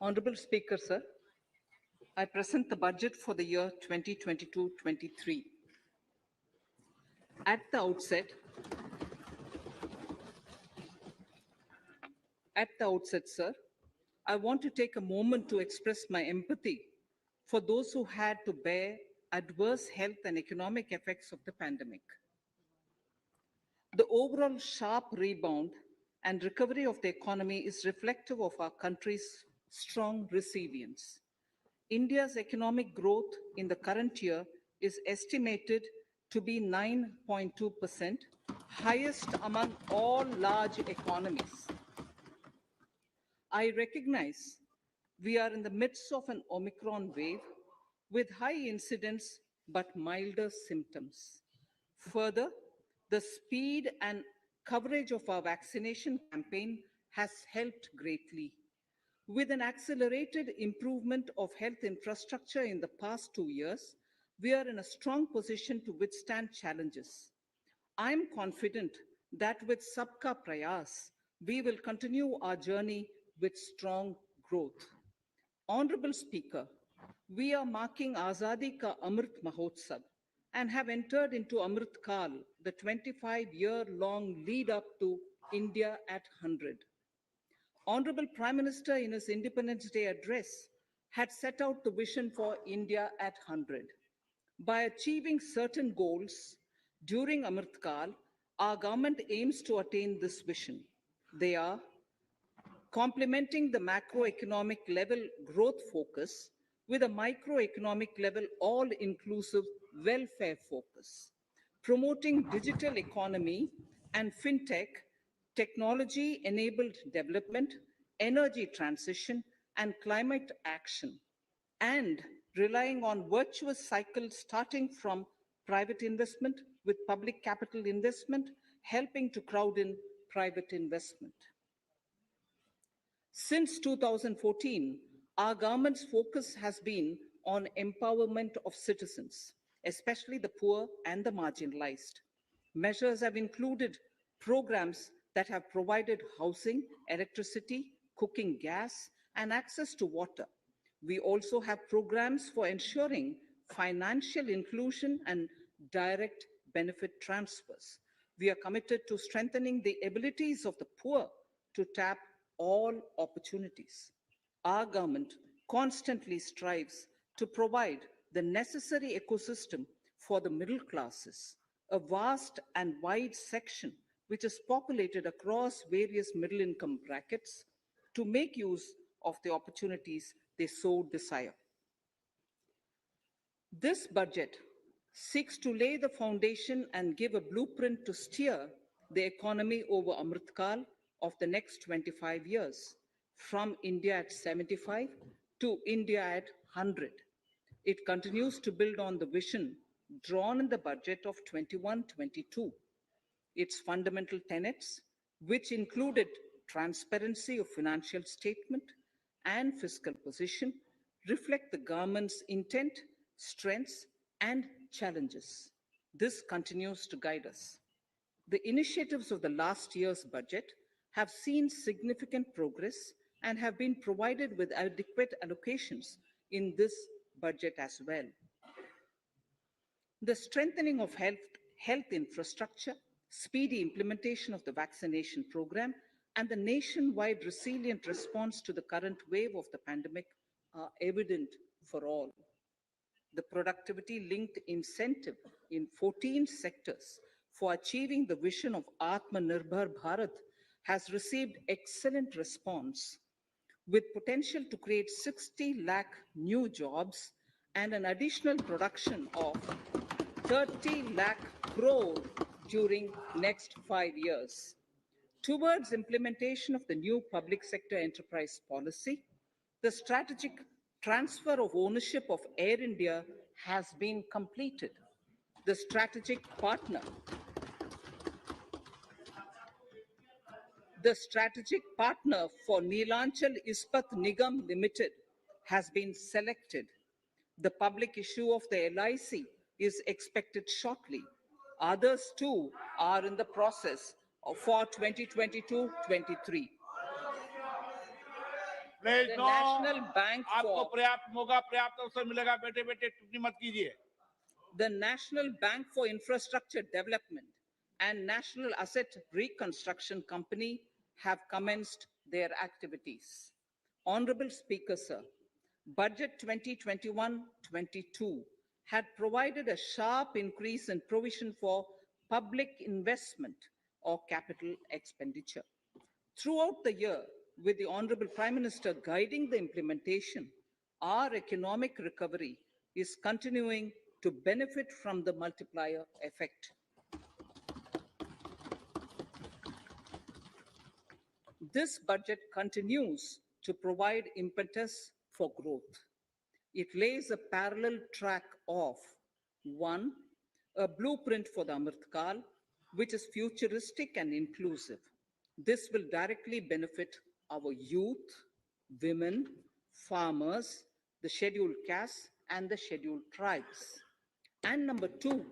Honorable Speaker, sir, I present the budget for the year 2022-23. At the outset, sir, I want to take a moment to express my empathy for those who had to bear adverse health and economic effects of the pandemic. The overall sharp rebound and recovery of the economy is reflective of our country's strong resilience. India's economic growth in the current year is estimated to be 9.2%, highest among all large economies. I recognize we are in the midst of an Omicron wave with high incidence but milder symptoms. Further, the speed and coverage of our vaccination campaign has helped greatly. With an accelerated improvement of health infrastructure in the past 2 years, we are in a strong position to withstand challenges. I am confident that with Sabka Prayas, we will continue our journey with strong growth. Honorable Speaker, we are marking Azadi Ka Amrit Mahotsav and have entered into Amrit Kal, the 25-year-long lead up to India at 100. Honorable Prime Minister, in his Independence Day address, had set out the vision for India at 100. By achieving certain goals during Amrit Kal, our government aims to attain this vision. They are complementing the macroeconomic level growth focus with a microeconomic level all-inclusive welfare focus, promoting digital economy and fintech, technology-enabled development, energy transition, and climate action, and relying on virtuous cycles starting from private investment with public capital investment, helping to crowd in private investment. Since 2014, our government's focus has been on empowerment of citizens, especially the poor and the marginalized. Measures have included programs that have provided housing, electricity, cooking gas, and access to water. We also have programs for ensuring financial inclusion and direct benefit transfers. We are committed to strengthening the abilities of the poor to tap all opportunities. Our government constantly strives to provide the necessary ecosystem for the middle classes, a vast and wide section which is populated across various middle income brackets, to make use of the opportunities they so desire. This budget seeks to lay the foundation and give a blueprint to steer the economy over Amrit Kal of the next 25 years, from India at 75 to India at 100. It continues to build on the vision drawn in the budget of 21-22. Its fundamental tenets, which included transparency of financial statement and fiscal position, reflect the government's intent, strengths, and challenges. This continues to guide us. The initiatives of the last year's budget have seen significant progress and have been provided with adequate allocations in this budget as well. The strengthening of health infrastructure, speedy implementation of the vaccination program, and the nationwide resilient response to the current wave of the pandemic are evident for all. The productivity-linked incentive in 14 sectors for achieving the vision of Atmanirbhar Bharat has received excellent response, with potential to create 60 lakh new jobs and an additional production of 30 lakh crore during next 5 years. Towards implementation of the new public sector enterprise policy, the strategic transfer of ownership of Air India has been completed. The strategic partner for Neelachal Ispat Nigam Limited has been selected. The public issue of the LIC is expected shortly. Others too are in the process for 2022-23. Please The no, National Bank आपको for पर्याप्त मौका, पर्याप्त अवसर मिलेगा। बेटे बेटे टिप्पणी मत कीजिए। the National Bank for Infrastructure Development and National Asset Reconstruction Company have commenced their activities. Honorable Speaker, sir, Budget 2021-22 had provided a sharp increase in provision for public investment or capital expenditure. Throughout the year, with the Honorable Prime Minister guiding the implementation, our economic recovery is continuing to benefit from the multiplier effect. This budget continues to provide impetus for growth. It lays a parallel track of one, a blueprint for the Amritkal, which is futuristic and inclusive. This will directly benefit our youth, women, farmers, the scheduled castes, and the scheduled tribes. And number two,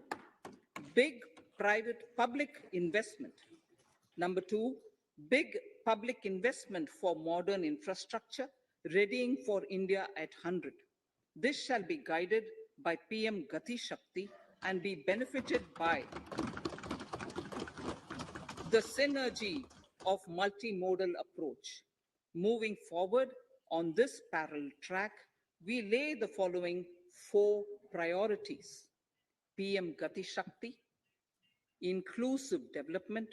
big private public investment. Number two, big public investment for modern infrastructure, readying for India at 100. This shall be guided by PM Gati Shakti and be benefited by the synergy of multimodal approach. Moving forward on this parallel track, we lay the following four priorities: PM Gati Shakti, inclusive development,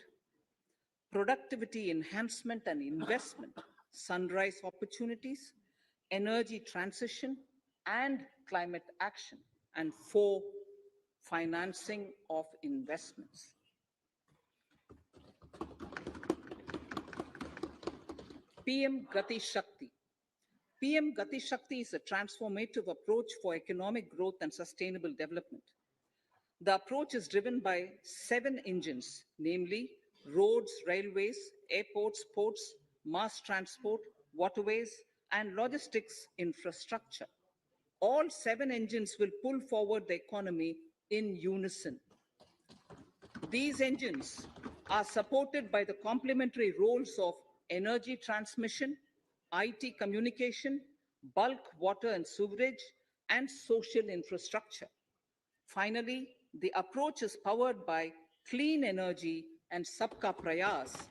productivity enhancement and investment, sunrise opportunities, energy transition, and climate action, and four, financing of investments. PM Gati Shakti. PM Gati Shakti is a transformative approach for economic growth and sustainable development. The approach is driven by 7 engines, namely roads, railways, airports, ports, mass transport, waterways, and logistics infrastructure. All 7 engines will pull forward the economy in unison. These engines are supported by the complementary roles of energy transmission, IT communication, bulk water and sewerage, and social infrastructure. Finally, the approach is powered by clean energy and Sabka Prayas,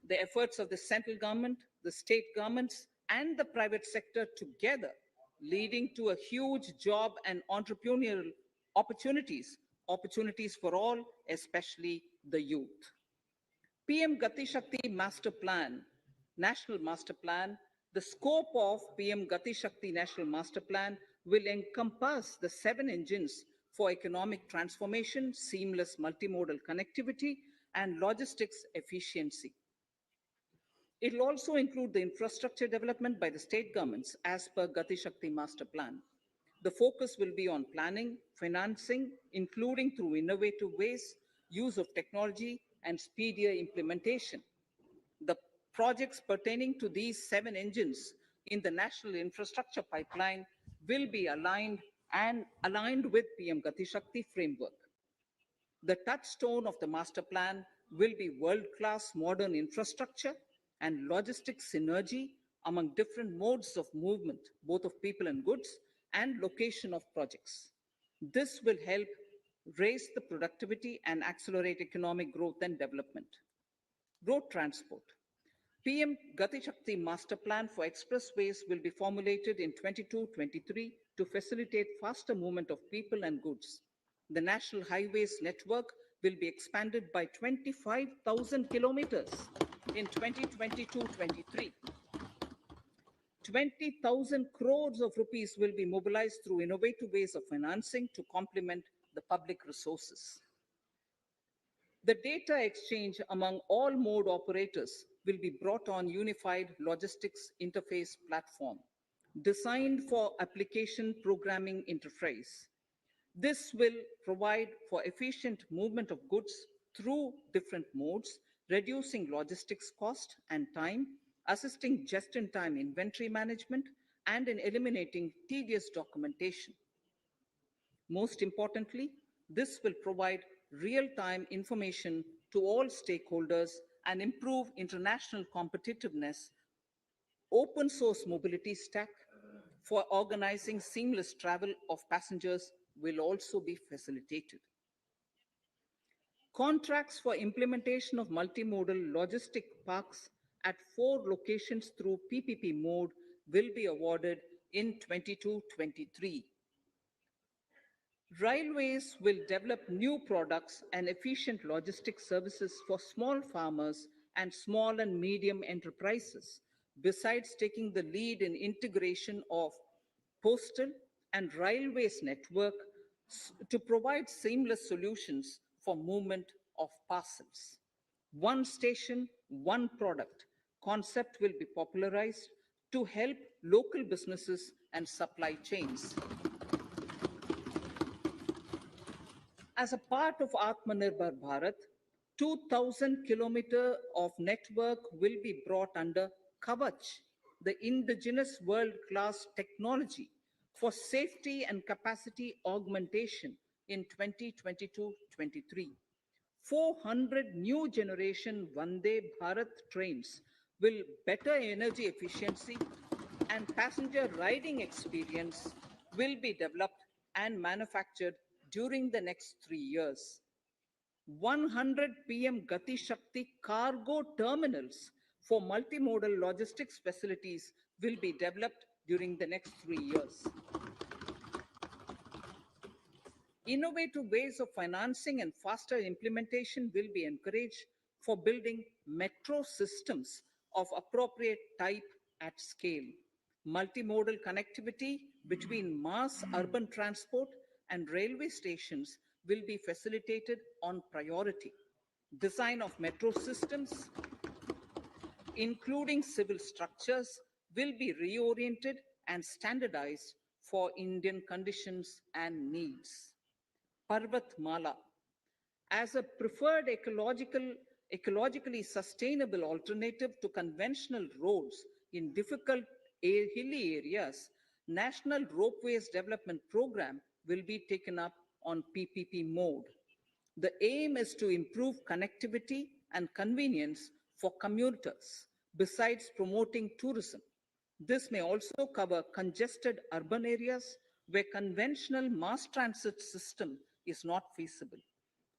the efforts of the central government, the state governments, and the private sector together, leading to a huge job and entrepreneurial opportunities for all, especially the youth. PM Gati Shakti Master Plan, National Master Plan, the scope of PM Gati Shakti National Master Plan will encompass the 7 engines for economic transformation, seamless multimodal connectivity, and logistics efficiency. It will also include the infrastructure development by the state governments as per Gati Shakti Master Plan. The focus will be on planning, financing, including through innovative ways, use of technology, and speedier implementation. The projects pertaining to these 7 engines in the national infrastructure pipeline will be aligned with PM Gati Shakti framework. The touchstone of the master plan will be world-class modern infrastructure and logistics synergy among different modes of movement, both of people and goods, and location of projects. This will help raise the productivity and accelerate economic growth and development. Road transport. PM Gati Shakti Master Plan for expressways will be formulated in 22-23 to facilitate faster movement of people and goods. The national highways network will be expanded by 25,000 kilometers in 2022-23. 20,000 crores of rupees will be mobilized through innovative ways of financing to complement the public resources. The data exchange among all mode operators will be brought on unified logistics interface platform designed for application programming interface. This will provide for efficient movement of goods through different modes, reducing logistics cost and time, assisting just-in-time inventory management, and in eliminating tedious documentation. Most importantly, this will provide real-time information to all stakeholders and improve international competitiveness. Open source mobility stack for organizing seamless travel of passengers will also be facilitated. Contracts for implementation of multimodal logistic parks at 4 locations through PPP mode will be awarded in 22-23. Railways will develop new products and efficient logistics services for small farmers and small and medium enterprises, besides taking the lead in integration of postal and railways network to provide seamless solutions for movement of parcels. One station, one product concept will be popularized to help local businesses and supply chains. As a part of Atmanirbhar Bharat, 2,000 kilometers of network will be brought under Kavach, the indigenous world-class technology for safety and capacity augmentation in 2022-23. 400 new generation Vande Bharat trains will better energy efficiency and passenger riding experience will be developed and manufactured during the next 3 years. 100 PM Gati Shakti cargo terminals for multimodal logistics facilities will be developed during the next 3 years. Innovative ways of financing and faster implementation will be encouraged for building metro systems of appropriate type at scale. Multimodal connectivity between mass urban transport and railway stations will be facilitated on priority. Design of metro systems, including civil structures, will be reoriented and standardized for Indian conditions and needs. Parvatmala, as a preferred ecologically sustainable alternative to conventional roads in difficult hilly areas, National Ropeways Development Program will be taken up on PPP mode. The aim is to improve connectivity and convenience for commuters, besides promoting tourism. This may also cover congested urban areas where conventional mass transit system is not feasible.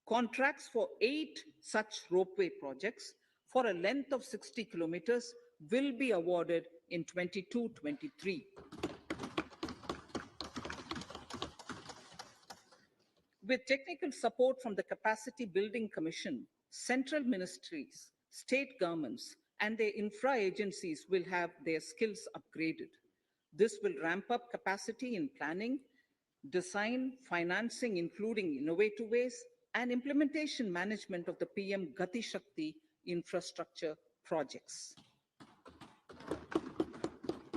Contracts for 8 such ropeway projects for a length of 60 kilometers will be awarded in 22-23. With technical support from the Capacity Building Commission, central ministries, state governments, and their infra agencies will have their skills upgraded. This will ramp up capacity in planning, design, financing, including innovative ways, and implementation management of the PM Gati Shakti infrastructure projects.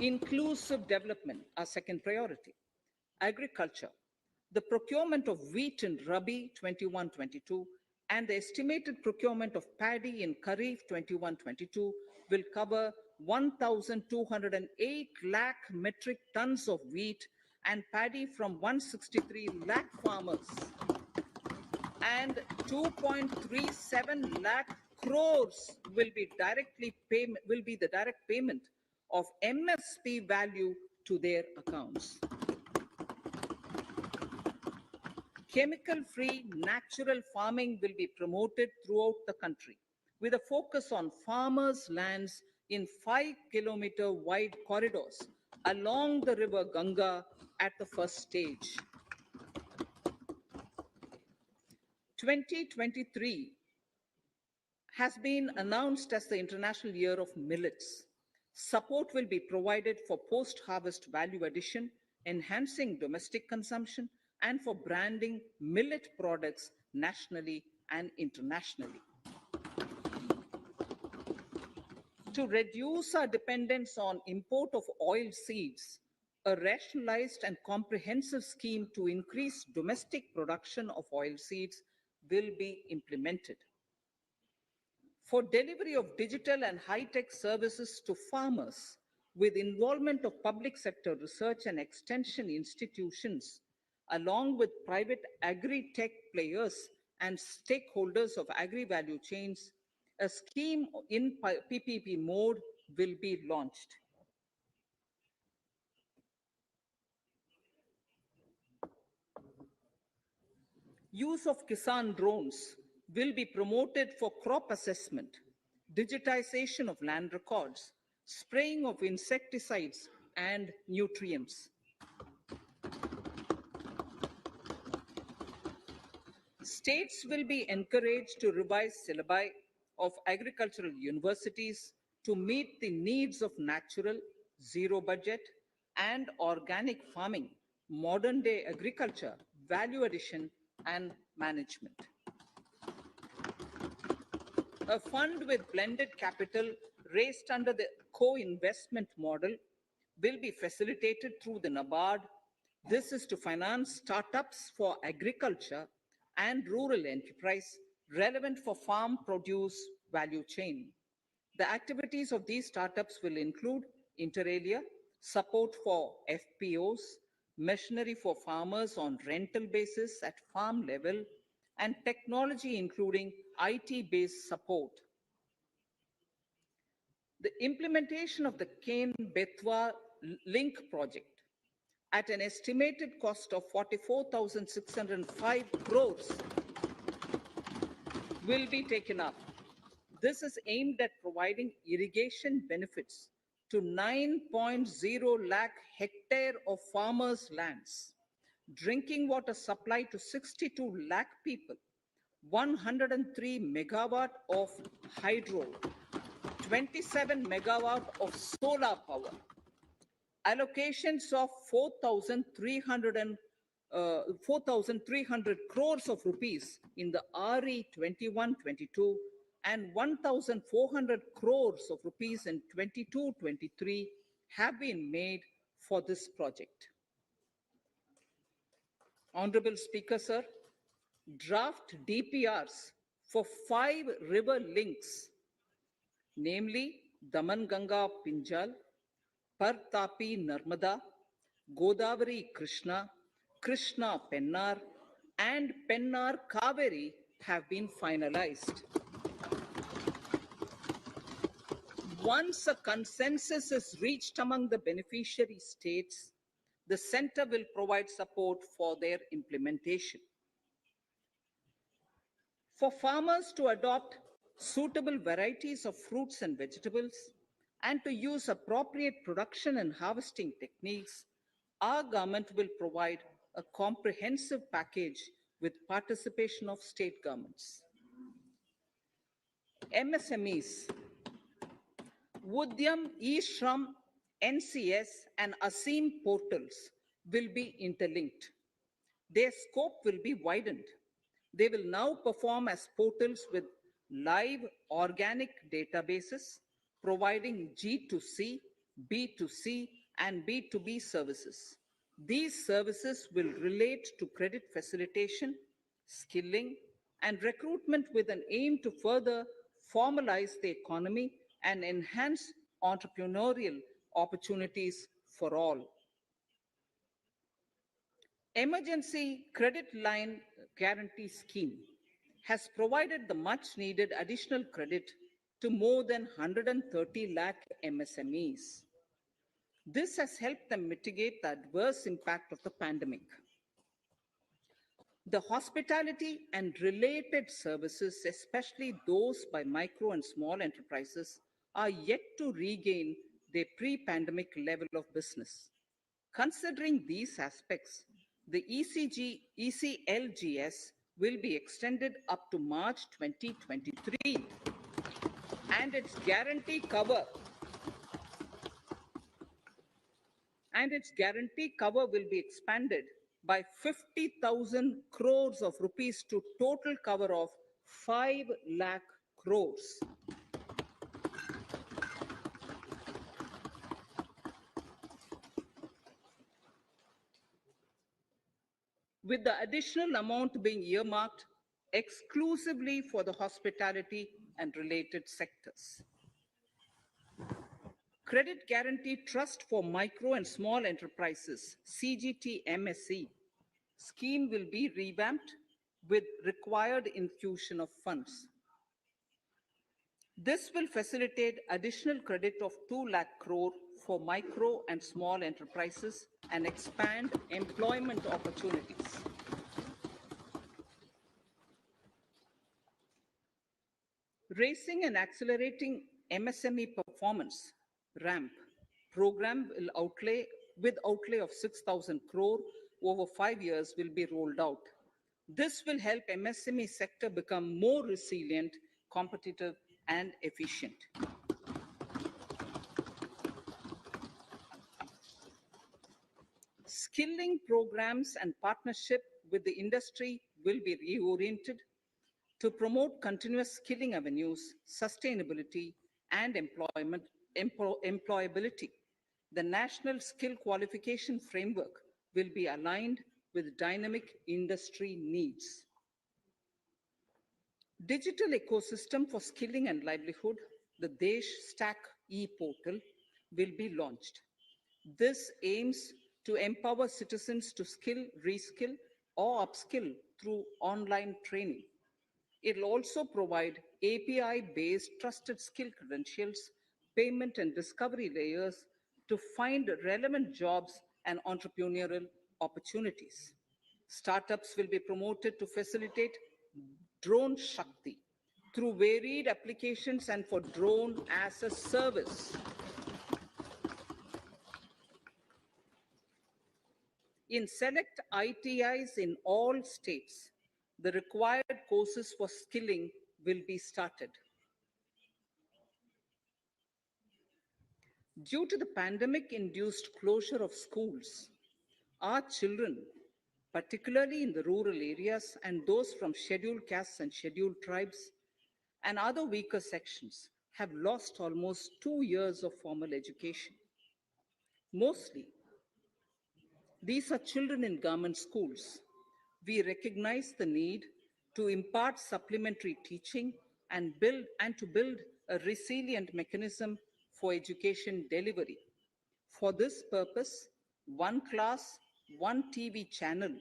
Inclusive development, our second priority. Agriculture. The procurement of wheat in Rabi 21-22 and the estimated procurement of paddy in Kharif 21-22 will cover 1,208 lakh metric tons of wheat and paddy from 163 lakh farmers and 2.37 lakh crores will be the direct payment of MSP value to their accounts. Chemical-free natural farming will be promoted throughout the country with a focus on farmers' lands in 5-kilometer wide corridors along the river Ganga at the first stage. 2023 has been announced as the International Year of Millets. Support will be provided for post-harvest value addition, enhancing domestic consumption, and for branding millet products nationally and internationally. To reduce our dependence on import of oil seeds, a rationalized and comprehensive scheme to increase domestic production of oil seeds will be implemented. For delivery of digital and high-tech services to farmers with involvement of public sector research and extension institutions, along with private agri-tech players and stakeholders of agri-value chains, A scheme in PPP mode will be launched. Use of Kisan drones will be promoted for crop assessment, digitization of land records, spraying of insecticides and nutrients. States will be encouraged to revise syllabi of agricultural universities to meet the needs of natural, zero budget, and organic farming, modern day agriculture, value addition, and management. A fund with blended capital raised under the co-investment model will be facilitated through the NABARD. This is to finance startups for agriculture and rural enterprise relevant for farm produce value chain. The activities of these startups will include inter alia, support for FPOs, machinery for farmers on rental basis at farm level, and technology including IT-based support. The implementation of the Kane-Betwa link project at an estimated cost of 44,605 crores will be taken up. This is aimed at providing irrigation benefits to 9.0 lakh hectare of farmers' lands, drinking water supply to 62 lakh people, 103 megawatt of hydro, 27 megawatt of solar power, allocations of 4,300 crores of rupees in the RE 21-22 and 1,400 crores of rupees in 22-23 have been made for this project. Honorable Speaker, sir, draft DPRs for 5 river links, namely Daman Ganga Pinjal, Partapi Narmada, Godavari Krishna, Krishna Pennar, and Pennar Kaveri have been finalized. Once a consensus is reached among the beneficiary states, the center will provide support for their implementation. For farmers to adopt suitable varieties of fruits and vegetables and to use appropriate production and harvesting techniques, our government will provide a comprehensive package with participation of state governments. MSMEs, Udyam, eShram, NCS, and ASEAM portals will be interlinked. Their scope will be widened. They will now perform as portals with live organic databases, providing G2C, B2C, and B2B services. These services will relate to credit facilitation, skilling, and recruitment with an aim to further formalize the economy and enhance entrepreneurial opportunities for all. Emergency Credit Line Guarantee Scheme has provided the much needed additional credit to more than 130 lakh MSMEs. This has helped them mitigate the adverse impact of the pandemic. The hospitality and related services, especially those by micro and small enterprises, are yet to regain their pre-pandemic level of business. Considering these aspects, the ECLGS will be extended up to March 2023, and its guarantee cover will be expanded by 50,000 crores of rupees to total cover of 5 lakh crores. With the additional amount being earmarked exclusively for the hospitality and related sectors. Credit Guarantee Trust for Micro and Small Enterprises, CGT-MSE, scheme will be revamped with required infusion of funds. This will facilitate additional credit of 2 lakh crore for micro and small enterprises and expand employment opportunities. Raising and accelerating MSME performance ramp program will outlay of 6,000 crore over 5 years will be rolled out. This will help MSME sector become more resilient, competitive, and efficient. Skilling programs and partnership with the industry will be reoriented to promote continuous skilling avenues, sustainability, and employability. The national skill qualification framework will be aligned with dynamic industry needs. Digital ecosystem for skilling and livelihood, the Desh Stack e-portal, will be launched. This aims to empower citizens to skill, reskill, or upskill through online training. It will also provide API-based trusted skill credentials, payment and discovery layers to find relevant jobs and entrepreneurial opportunities. Startups will be promoted to facilitate drone Shakti through varied applications and for drone as a service. In select ITIs in all states, the required courses for skilling will be started. Due to the pandemic-induced closure of schools, our children, particularly in the rural areas and those from scheduled castes and scheduled tribes and other weaker sections, have lost almost 2 years of formal education. Mostly, these are children in government schools. We recognize the need to impart supplementary teaching and to build a resilient mechanism for education delivery. For this purpose, One Class, One TV channel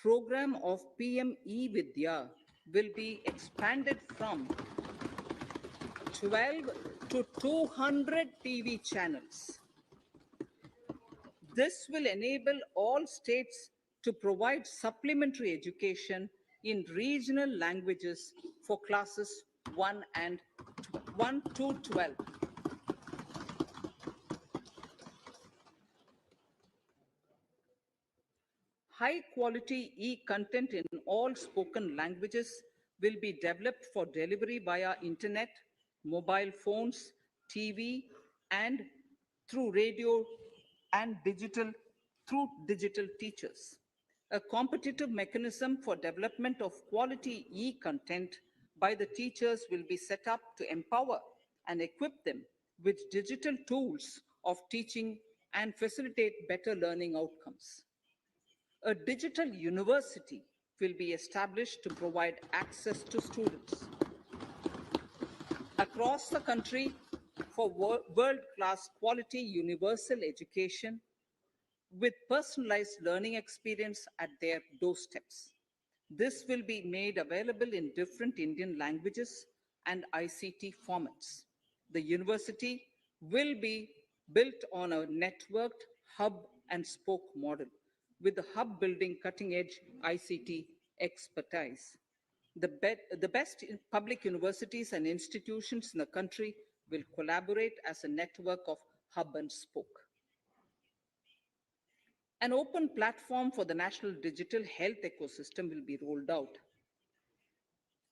program of PM E-Vidya will be expanded from 12 to 200 TV channels. This will enable all states to provide supplementary education in regional languages for classes 1 to 12. High quality e-content in all spoken languages will be developed for delivery via internet, mobile phones, TV, and through radio and digital teachers. A competitive mechanism for development of quality e-content by the teachers will be set up to empower and equip them with digital tools of teaching and facilitate better learning outcomes. A digital university will be established to provide access to students across the country for world-class quality universal education with personalized learning experience at their doorsteps. This will be made available in different Indian languages and ICT formats. The university will be built on a networked hub and spoke model, with the hub building cutting edge ICT expertise. The best public universities and institutions in the country will collaborate as a network of hub and spoke. An open platform for the national digital health ecosystem will be rolled out.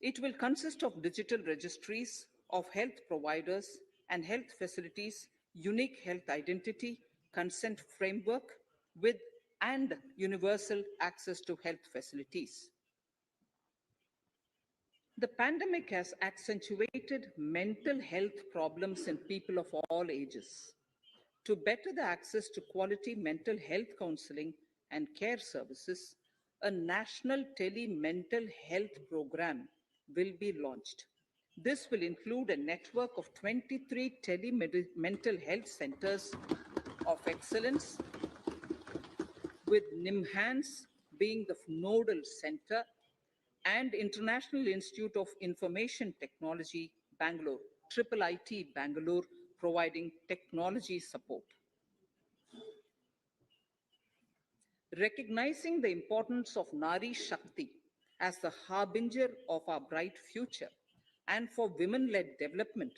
It will consist of digital registries of health providers and health facilities, unique health identity, consent framework with and universal access to health facilities. The pandemic has accentuated mental health problems in people of all ages. To better the access to quality mental health counseling and care services, a national tele-mental health program will be launched. This will include a network of 23 tele-mental health centers of excellence, with NIMHANS being the nodal center and International Institute of Information Technology, Bangalore, IIT Bangalore, providing technology support. Recognizing the importance of Nari Shakti as the harbinger of our bright future and for women-led development,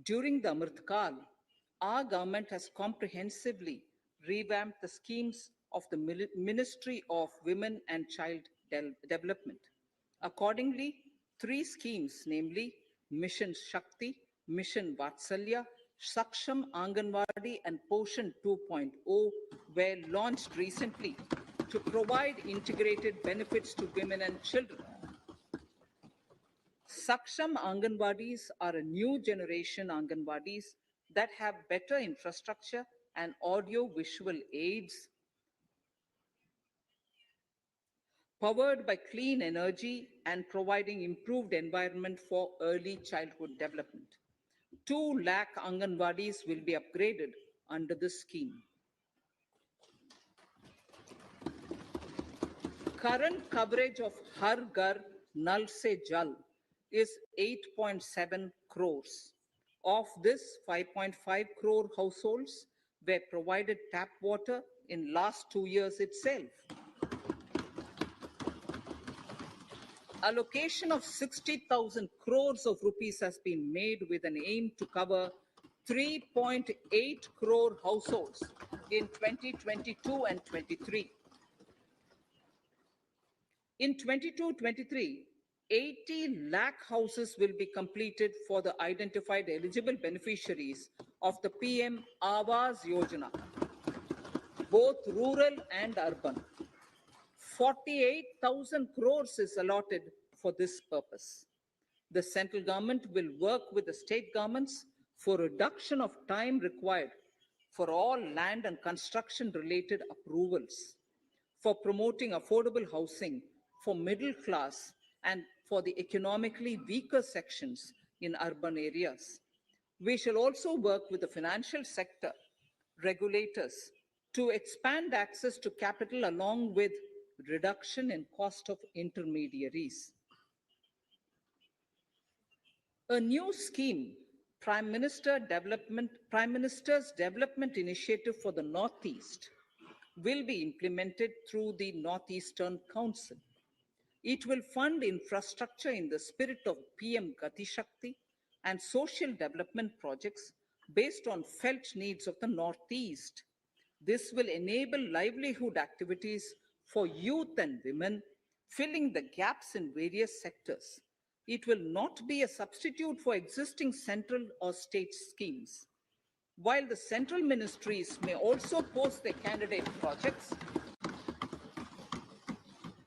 during the Amritkal, our government has comprehensively revamped the schemes of the Ministry of Women and Child Development. Accordingly, three schemes, namely Mission Shakti, Mission Vatsalya, Saksham Anganwadi, and Poshan 2.0, were launched recently to provide integrated benefits to women and children. Saksham Anganwadis are a new generation Anganwadis that have better infrastructure and audio visual aids, powered by clean energy and providing improved environment for early childhood development. 2 lakh Anganwadis will be upgraded under this scheme. Current coverage of Har Ghar Nal Se Jal is 8.7 crores. Of this, 5.5 crore households were provided tap water in last 2 years itself. Allocation of 60,000 crores of rupees has been made with an aim to cover 3.8 crore households in 2022 and 23. In 22-23, 80 lakh houses will be completed for the identified eligible beneficiaries of the PM Awas Yojana, both rural and urban. 48,000 crores is allotted for this purpose. The central government will work with the state governments for reduction of time required for all land and construction related approvals, for promoting affordable housing for middle class and for the economically weaker sections in urban areas. We shall also work with the financial sector, regulators, to expand access to capital along with reduction in cost of intermediaries. A new scheme, Prime Minister's Development Initiative for the Northeast, will be implemented through the Northeastern Council. It will fund infrastructure in the spirit of PM Gati Shakti and social development projects based on felt needs of the Northeast. This will enable livelihood activities for youth and women, filling the gaps in various sectors. It will not be a substitute for existing central or state schemes. While the central ministries may also post their candidate projects,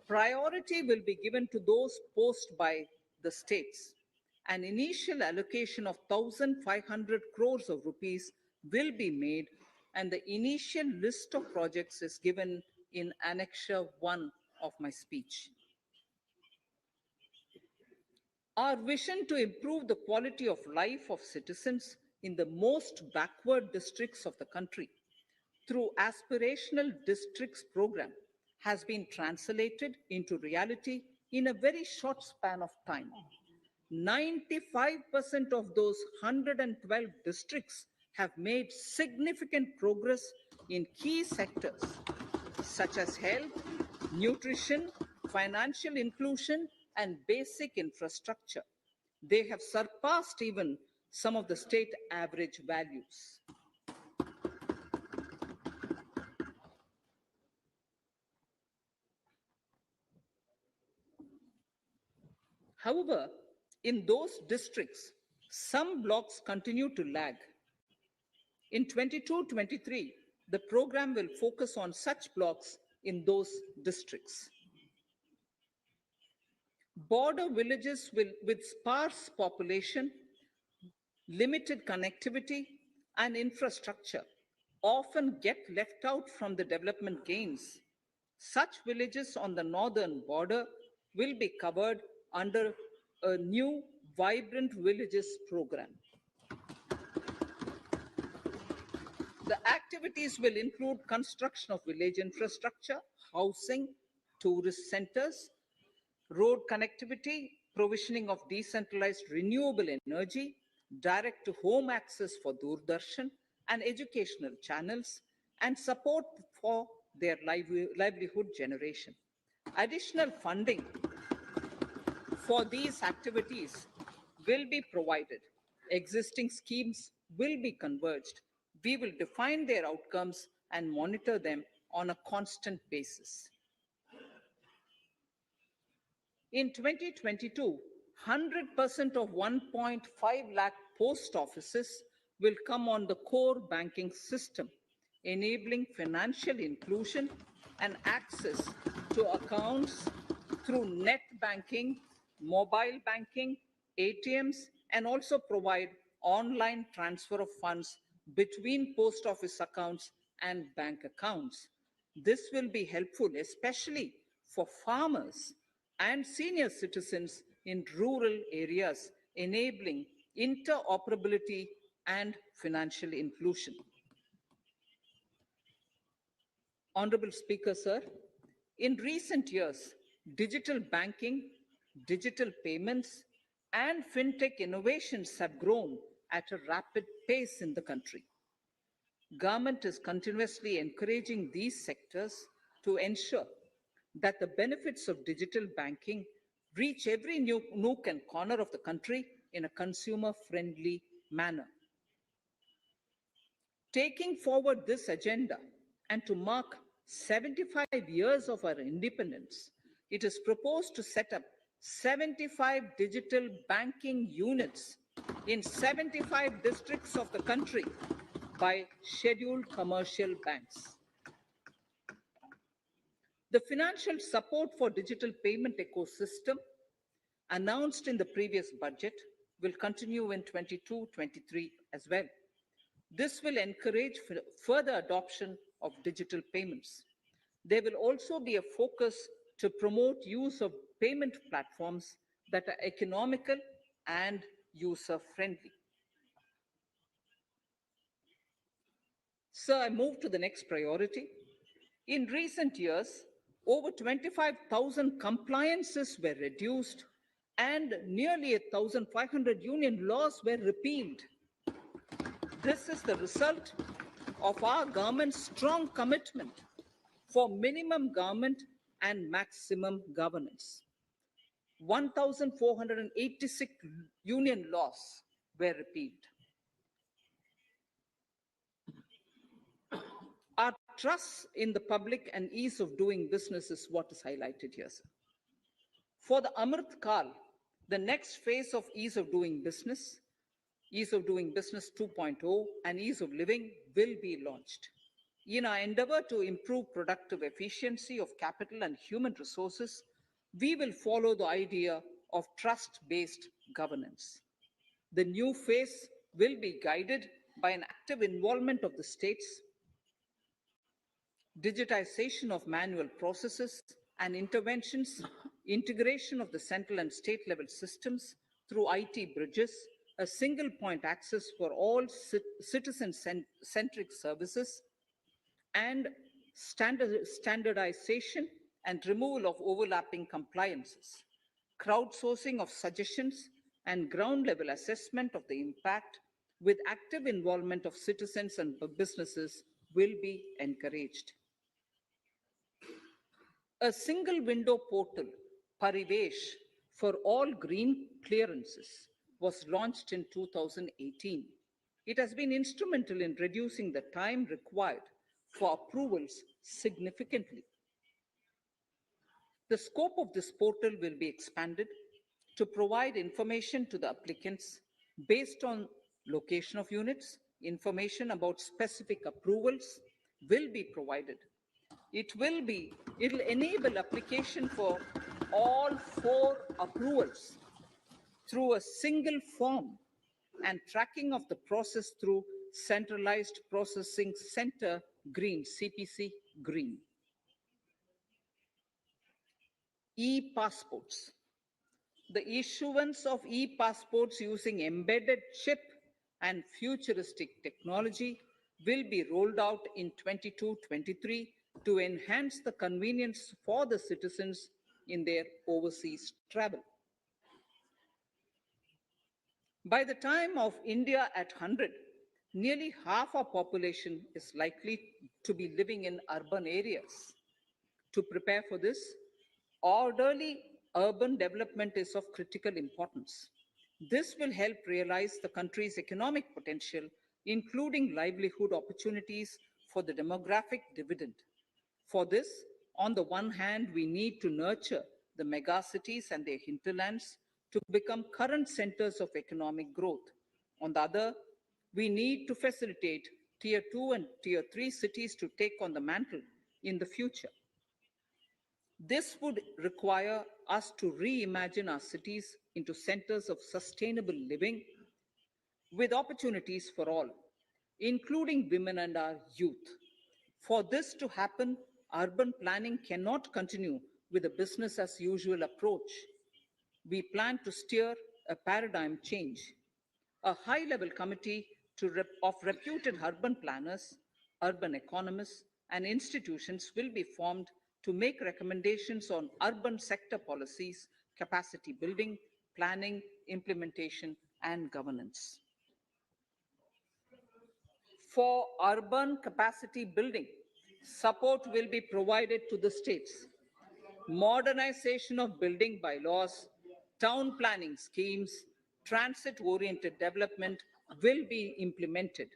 priority will be given to those posted by the states. An initial allocation of 1,500 crores of rupees will be made, and the initial list of projects is given in Annexure 1 of my speech. Our vision to improve the quality of life of citizens in the most backward districts of the country through aspirational districts program has been translated into reality in a very short span of time. 95% of those 112 districts have made significant progress in key sectors such as health, nutrition, financial inclusion, and basic infrastructure. They have surpassed even some of the state average values. However, in those districts, some blocks continue to lag. In 22-23, the program will focus on such blocks in those districts. Border villages with sparse population, limited connectivity, and infrastructure often get left out from the development gains. Such villages on the northern border will be covered under a new Vibrant Villages program. The activities will include construction of village infrastructure, housing, tourist centers, road connectivity, provisioning of decentralized renewable energy, direct-to-home access for Doordarshan and educational channels, and support for their livelihood generation. Additional funding for these activities will be provided. Existing schemes will be converged. We will define their outcomes and monitor them on a constant basis. In 2022, 100% of 1.5 lakh post offices will come on the core banking system, enabling financial inclusion and access to accounts through net banking, mobile banking, ATMs, and also provide online transfer of funds between post office accounts and bank accounts. This will be helpful, especially for farmers and senior citizens in rural areas, enabling interoperability and financial inclusion. Honorable Speaker, sir, in recent years, digital banking, digital payments, and fintech innovations have grown at a rapid pace in the country. Government is continuously encouraging these sectors to ensure that the benefits of digital banking reach every nook and corner of the country in a consumer-friendly manner. Taking forward this agenda and to mark 75 years of our independence, it is proposed to set up 75 digital banking units in 75 districts of the country by scheduled commercial banks. The financial support for digital payment ecosystem announced in the previous budget will continue in 22-23 as well. This will encourage further adoption of digital payments. There will also be a focus to promote use of payment platforms that are economical and user-friendly. Sir, I move to the next priority. In recent years, over 25,000 compliances were reduced and nearly 1,500 union laws were repealed. This is the result of our government's strong commitment for minimum government and maximum governance. 1,486 union laws were repealed. Our trust in the public and ease of doing business is what is highlighted here, sir. For the Amrit Kal, the next phase of ease of doing business 2.0, and ease of living will be launched. In our endeavor to improve productive efficiency of capital and human resources, we will follow the idea of trust-based governance. The new phase will be guided by an active involvement of the states, digitization of manual processes and interventions, integration of the central and state level systems through IT bridges, a single point access for all citizen-centric services, and standardization and removal of overlapping compliances, crowdsourcing of suggestions, and ground level assessment of the impact with active involvement of citizens and businesses will be encouraged. A single window portal, Parivesh, for all green clearances was launched in 2018. It has been instrumental in reducing the time required for approvals significantly. The scope of this portal will be expanded to provide information to the applicants based on location of units. Information about specific approvals will be provided. It'll enable application for all 4 approvals through a single form and tracking of the process through Centralized Processing Center Green, CPC Green. E-passports. The issuance of e-passports using embedded chip and futuristic technology will be rolled out in 22-23 to enhance the convenience for the citizens in their overseas travel. By the time of India at 100, nearly half our population is likely to be living in urban areas. To prepare for this, orderly urban development is of critical importance. This will help realize the country's economic potential, including livelihood opportunities for the demographic dividend. For this, on the one hand, we need to nurture the megacities and their hinterlands to become current centers of economic growth. On the other, we need to facilitate tier 2 and tier 3 cities to take on the mantle in the future. This would require us to reimagine our cities into centers of sustainable living with opportunities for all, including women and our youth. For this to happen, urban planning cannot continue with a business as usual approach. We plan to steer a paradigm change. A high level committee of reputed urban planners, urban economists, and institutions will be formed to make recommendations on urban sector policies, capacity building, planning, implementation, and governance. For urban capacity building, support will be provided to the states. Modernization of building bylaws, town planning schemes, transit-oriented development will be implemented.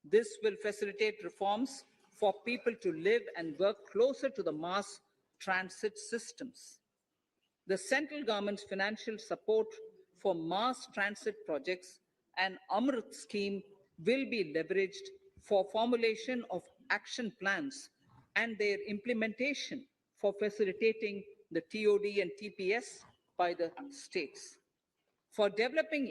This will facilitate reforms for people to live and work closer to the mass transit systems. The central government's financial support for mass transit projects and Amrit scheme will be leveraged for formulation of action plans and their implementation for facilitating the TOD and TPS by the states. For developing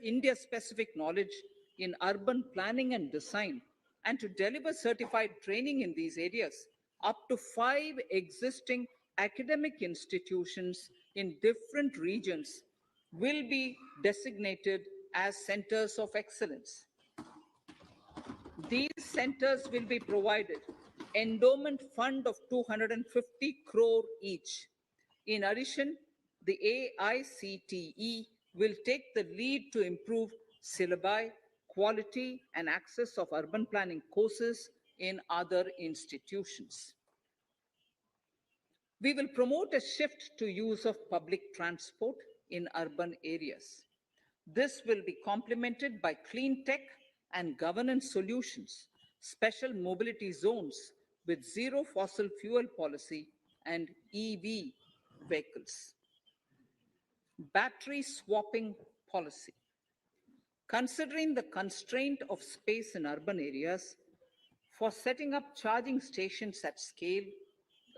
India-specific knowledge in urban planning and design, and to deliver certified training in these areas, up to 5 existing academic institutions in different regions will be designated as centers of excellence. These centers will be provided endowment fund of 250 crore each. In addition, the AICTE will take the lead to improve syllabi, quality, and access of urban planning courses in other institutions. We will promote a shift to use of public transport in urban areas. This will be complemented by clean tech and governance solutions, special mobility zones with zero fossil fuel policy and EV vehicles. Battery swapping policy. Considering the constraint of space in urban areas, for setting up charging stations at scale,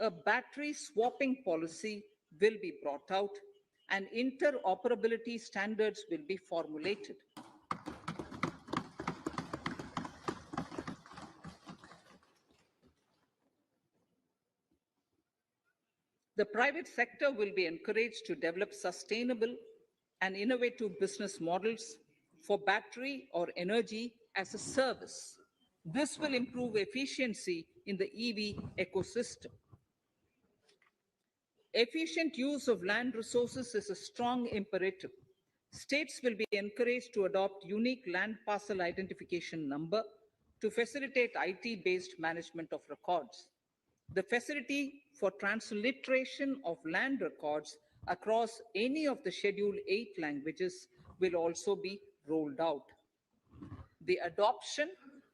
a battery swapping policy will be brought out and interoperability standards will be formulated. The private sector will be encouraged to develop sustainable and innovative business models for battery or energy as a service. This will improve efficiency in the EV ecosystem. Efficient use of land resources is a strong imperative. States will be encouraged to adopt unique land parcel identification number to facilitate IT-based management of records. The facility for transliteration of land records across any of the Schedule 8 languages will also be rolled out. The adoption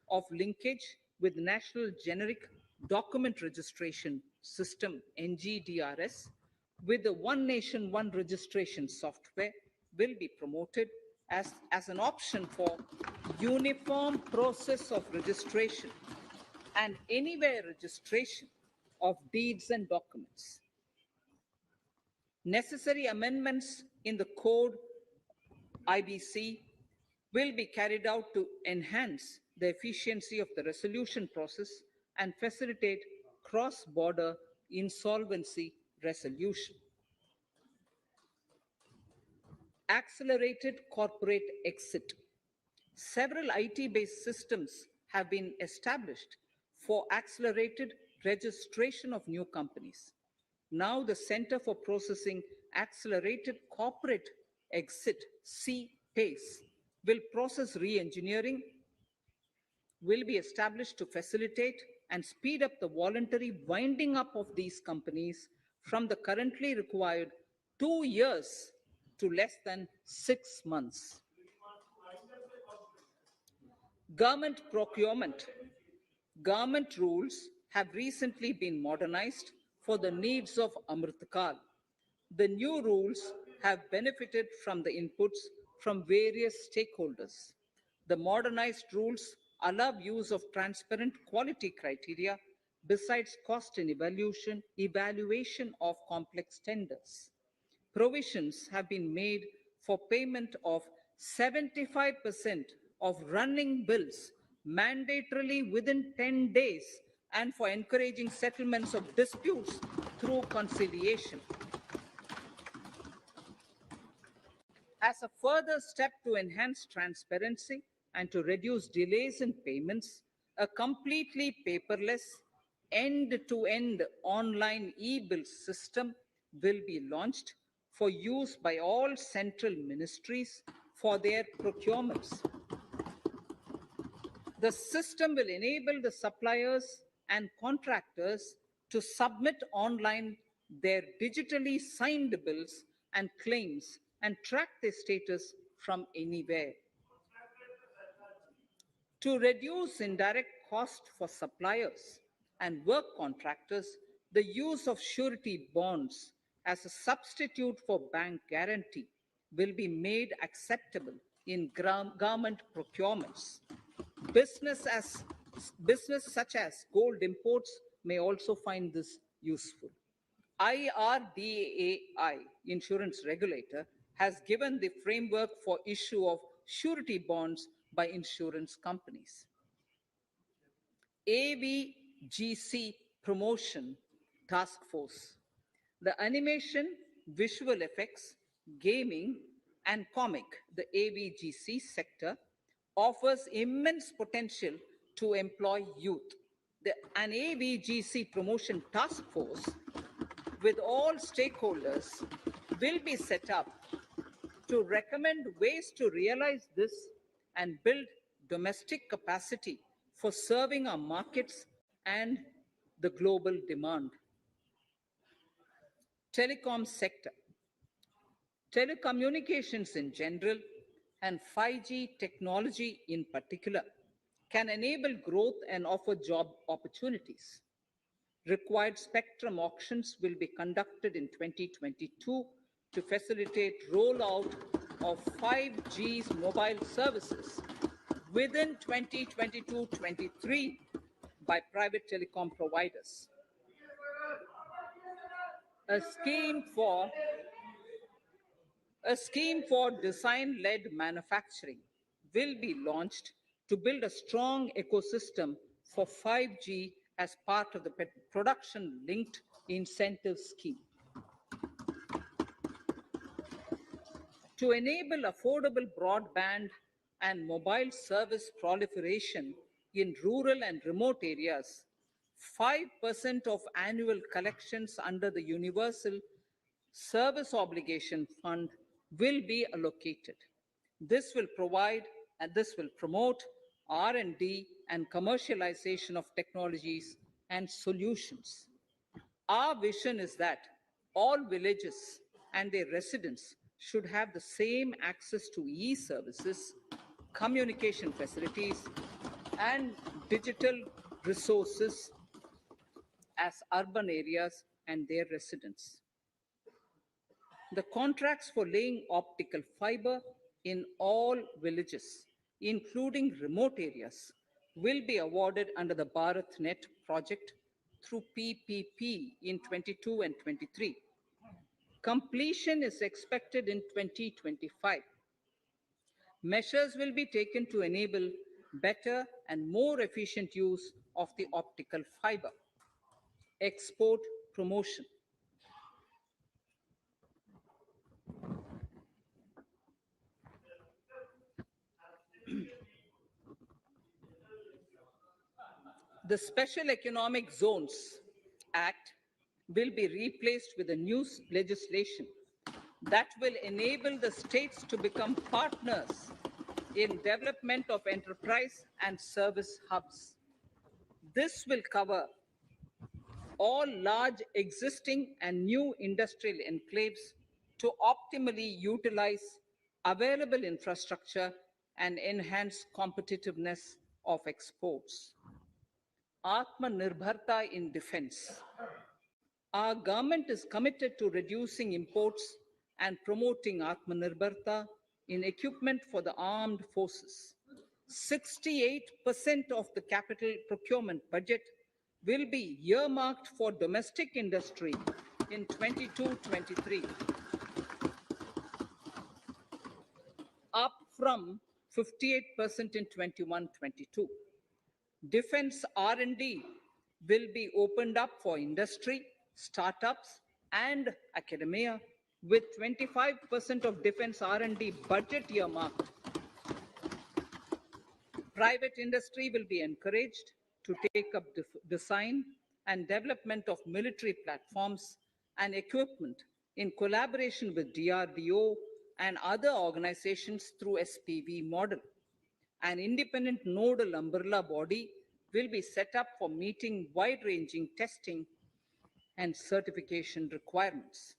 of linkage with National Generic Document Registration System, NGDRS, with the One Nation, One Registration software will be promoted as an option for uniform process of registration and anywhere registration of deeds and documents. Necessary amendments in the code IBC will be carried out to enhance the efficiency of the resolution process and facilitate cross-border insolvency resolution. Accelerated corporate exit. Several IT-based systems have been established for accelerated registration of new companies. Now the Center for Processing Accelerated Corporate Exit C-PACE, will process re-engineering, will be established to facilitate and speed up the voluntary winding up of these companies from the currently required 2 years to less than 6 months. Government procurement. Government rules have recently been modernized for the needs of Amritkal. The new rules have benefited from the inputs from various stakeholders. The modernized rules allow use of transparent quality criteria besides cost and evaluation of complex tenders. Provisions have been made for payment of 75% of running bills mandatorily within 10 days and for encouraging settlements of disputes through conciliation. As a further step to enhance transparency and to reduce delays in payments, a completely paperless, end-to-end online e-bill system will be launched for use by all central ministries for their procurements. The system will enable the suppliers and contractors to submit online their digitally signed bills and claims and track their status from anywhere. To reduce indirect cost for suppliers and work contractors, the use of surety bonds as a substitute for bank guarantee will be made acceptable in government procurements. Business, as, Business such as gold imports may also find this useful. IRDAI, insurance regulator, has given the framework for issue of surety bonds by insurance companies. AVGC Promotion Task Force. The animation, visual effects, gaming, and comic, the AVGC sector, offers immense potential to employ youth. An AVGC promotion task force with all stakeholders will be set up to recommend ways to realize this and build domestic capacity for serving our markets and the global demand. Telecom sector. Telecommunications in general and 5G technology in particular can enable growth and offer job opportunities. Required spectrum auctions will be conducted in 2022 to facilitate rollout of 5G's mobile services within 2022-23 by private telecom providers. A scheme for A scheme for design-led manufacturing will be launched to build a strong ecosystem for 5G as part of the production-linked incentive scheme. To enable affordable broadband and mobile service proliferation in rural and remote areas, 5% of annual collections under the Universal Service Obligation Fund will be allocated. This will promote R&D and commercialization of technologies and solutions. Our vision is that all villages and their residents should have the same access to e-services, communication facilities, and digital resources as urban areas and their residents. The contracts for laying optical fiber in all villages, including remote areas, will be awarded under the BharatNet project through PPP in 22 and 23. Completion is expected in 2025. Measures will be taken to enable better and more efficient use of the optical fiber. Export promotion. The Special Economic Zones Act will be replaced with a new legislation that will enable the states to become partners in development of enterprise and service hubs. This will cover all large existing and new industrial enclaves to optimally utilize available infrastructure and enhance competitiveness of exports. Atmanirbharta in defense. Our government is committed to reducing imports and promoting Atmanirbharta in equipment for the armed forces. 68% of the capital procurement budget will be earmarked for domestic industry in 22-23, up from 58% in 21-22. Defense R&D will be opened up for industry, startups, and academia, with 25% of defense R&D budget earmarked. Private industry will be encouraged to take up design and development of military platforms and equipment in collaboration with DRDO and other organizations through SPV model. An independent nodal umbrella body will be set up for meeting wide-ranging testing and certification requirements.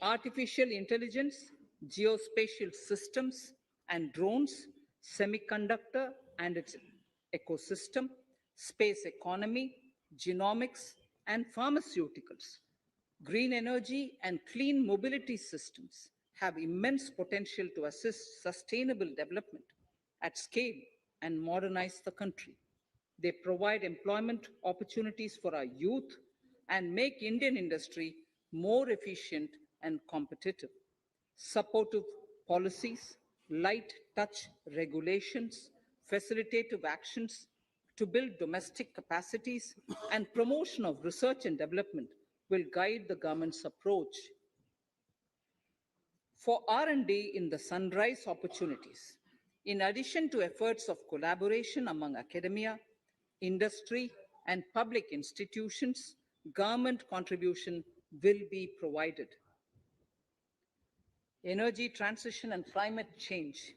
Artificial intelligence, geospatial systems and drones, semiconductor and its ecosystem, space economy, genomics and pharmaceuticals, green energy and clean mobility systems have immense potential to assist sustainable development at scale and modernize the country. They provide employment opportunities for our youth and make Indian industry more efficient and competitive. Supportive policies, light touch regulations, facilitative actions to build domestic capacities, and promotion of research and development will guide the government's approach. For R&D in the sunrise opportunities, in addition to efforts of collaboration among academia, industry, and public institutions, government contribution will be provided. Energy transition and climate change.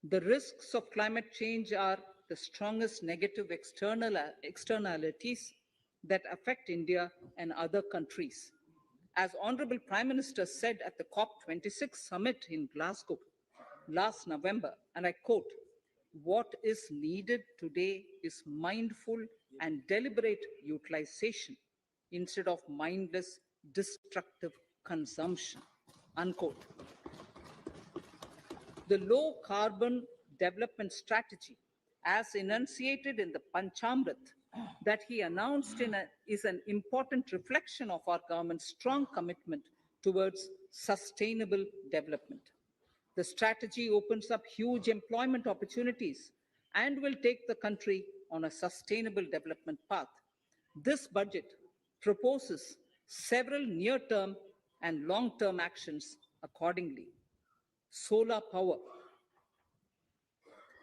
The risks of climate change are the strongest negative externalities that affect India and other countries. As Honorable Prime Minister said at the COP26 summit in Glasgow last November, and I quote, "What is needed today is mindful and deliberate utilization instead of mindless, destructive consumption," unquote. The low carbon development strategy, as enunciated in the Panchamrit that he announced is an important reflection of our government's strong commitment towards sustainable development. The strategy opens up huge employment opportunities and will take the country on a sustainable development path. This budget proposes several near-term and long-term actions accordingly. Solar power.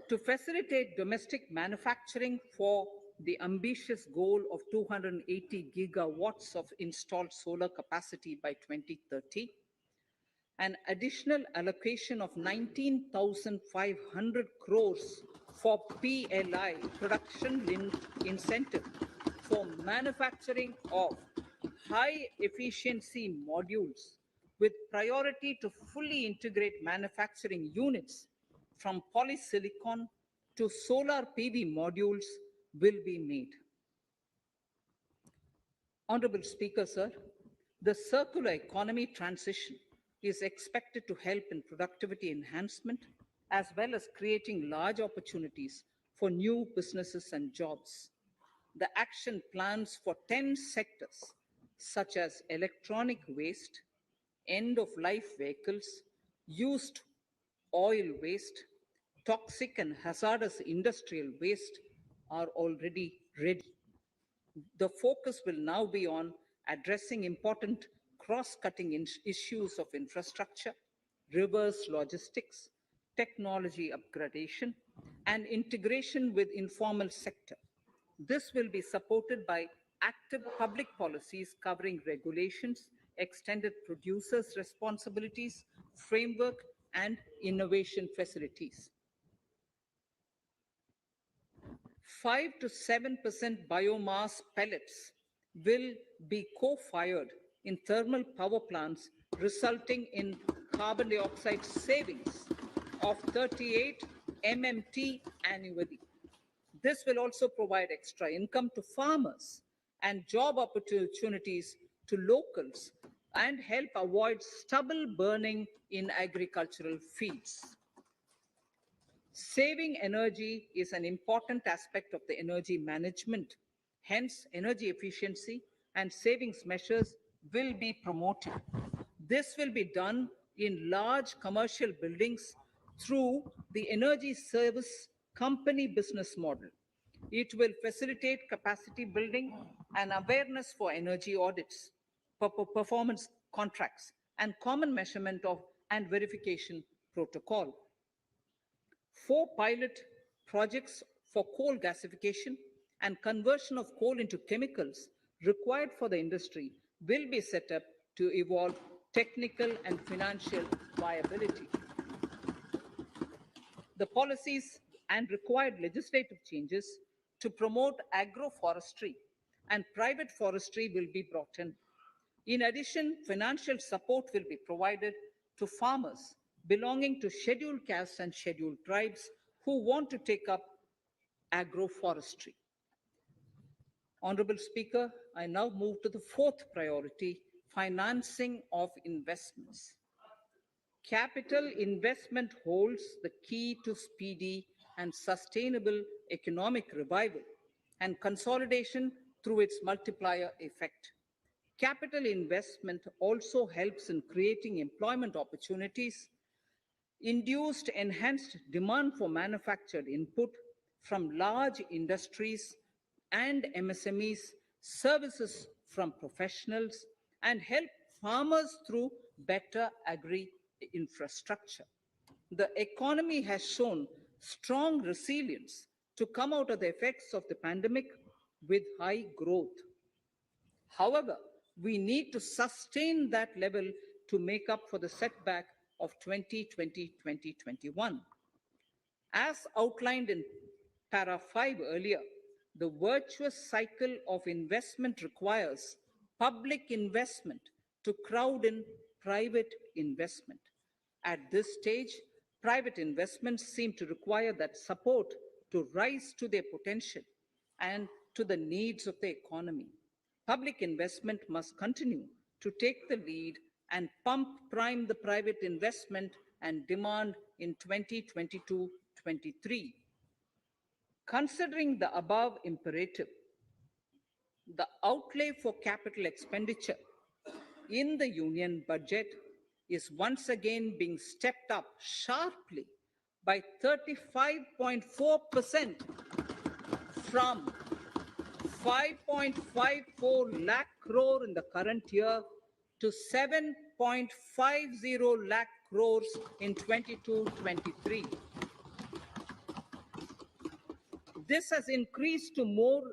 To facilitate domestic manufacturing for the ambitious goal of 280 gigawatts of installed solar capacity by 2030, an additional allocation of 19,500 crores for PLI, production linked incentive, for manufacturing of high efficiency modules with priority to fully integrate manufacturing units from polysilicon to solar PV modules will be made. Honorable Speaker, sir, the circular economy transition is expected to help in productivity enhancement as well as creating large opportunities for new businesses and jobs. The action plans for 10 sectors such as electronic waste, end-of-life vehicles, used oil waste, toxic and hazardous industrial waste are already ready. The focus will now be on addressing important cross-cutting issues of infrastructure, reverse logistics, technology upgradation, and integration with informal sector. This will be supported by active public policies covering regulations, extended producers' responsibilities framework, and innovation facilities. 5 to 7% biomass pellets will be co-fired in thermal power plants, resulting in carbon dioxide savings of 38 MMT annually. This will also provide extra income to farmers and job opportunities to locals and help avoid stubble burning in agricultural fields. Saving energy is an important aspect of the energy management. Hence, energy efficiency and savings measures will be promoted. This will be done in large commercial buildings through the energy service company business model. It will facilitate capacity building and awareness for energy audits, performance contracts, and common measurement of and verification protocol. 4 pilot projects for coal gasification and conversion of coal into chemicals required for the industry will be set up to evolve technical and financial viability. The policies and required legislative changes to promote agroforestry and private forestry will be brought in. In addition, financial support will be provided to farmers belonging to scheduled castes and scheduled tribes who want to take up agroforestry. Honorable Speaker, I now move to the fourth priority, financing of investments. Capital investment holds the key to speedy and sustainable economic revival and consolidation through its multiplier effect. Capital investment also helps in creating employment opportunities, induced enhanced demand for manufactured input from large industries and MSMEs, services from professionals, and help farmers through better agri infrastructure. The economy has shown strong resilience to come out of the effects of the pandemic with high growth. However, we need to sustain that level to make up for the setback of 2020-2021. As outlined in para 5 earlier, the virtuous cycle of investment requires public investment to crowd in private investment. At this stage, private investments seem to require that support to rise to their potential and to the needs of the economy. Public investment must continue to take the lead and pump prime the private investment and demand in 2022-23. Considering the above imperative, the outlay for capital expenditure in the union budget is once again being stepped up sharply by 35.4% from 5.54 lakh crore in the current year to 7.50 lakh crores in 22-23. This has increased to more